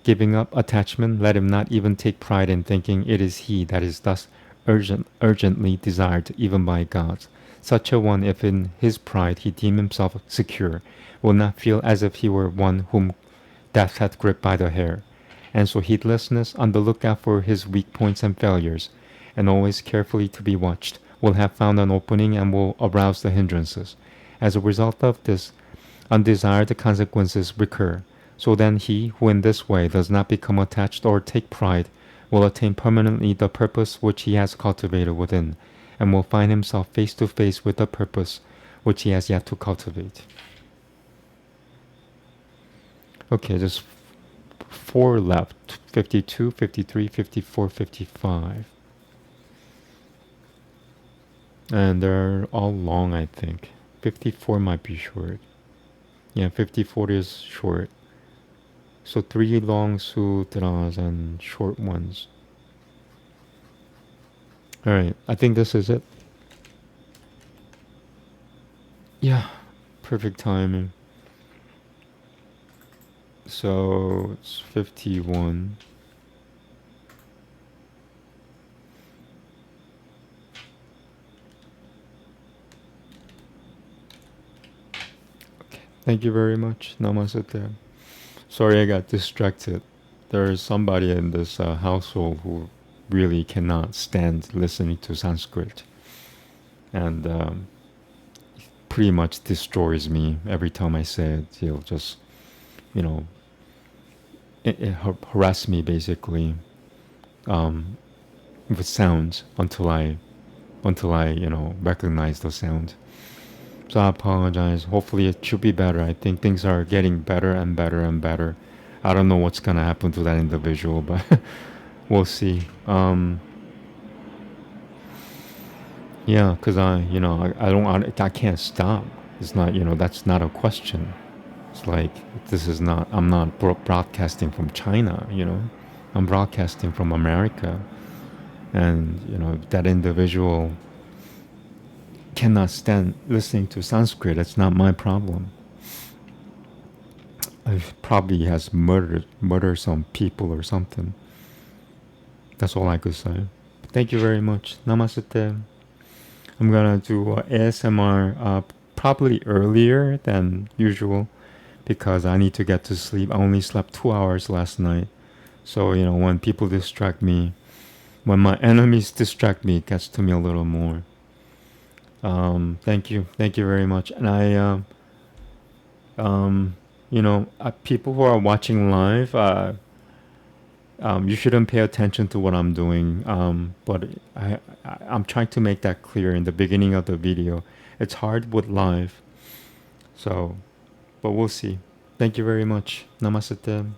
Giving up attachment, let him not even take pride in thinking it is he that is thus urgently desired even by gods. Such a one, if in his pride he deem himself secure, will not feel as if he were one whom death hath gripped by the hair. And so heedlessness, on the lookout for his weak points and failures, and always carefully to be watched, will have found an opening and will arouse the hindrances. As a result of this, undesired consequences recur. So then he who in this way does not become attached or take pride will attain permanently the purpose which he has cultivated within, and will find himself face to face with the purpose which he has yet to cultivate. Okay, just 4 left. 52, 53, 54, 55. And they're all long, I think. 54 might be short. Yeah, 54 is short. So 3 long sutras and short ones. Alright, I think this is it. Yeah, perfect timing. So it's 51. Okay, thank you very much. Namaste. Sorry I got distracted. There is somebody in this household who really cannot stand listening to Sanskrit. And pretty much destroys me every time I say it. He'll just, you know, harass me basically with sounds until I recognize the sound. So I apologize. Hopefully it should be better. I think things are getting better and better and better. I don't know what's gonna happen to that individual, but we'll see. Yeah, because I can't stop. It's not, that's not a question. It's like, I'm not broadcasting from China, I'm broadcasting from America. And, that individual cannot stand listening to Sanskrit. It's not my problem. Probably has murdered some people or something. That's all I could say. Thank you very much. Namaste. I'm gonna do ASMR probably earlier than usual because I need to get to sleep. I only slept 2 hours last night. So, when people distract me, when my enemies distract me, it gets to me a little more. Thank you very much. And people who are watching live, you shouldn't pay attention to what I'm doing. But I'm trying to make that clear in the beginning of the video. It's hard with live. So, but we'll see. Thank you very much. Namaste.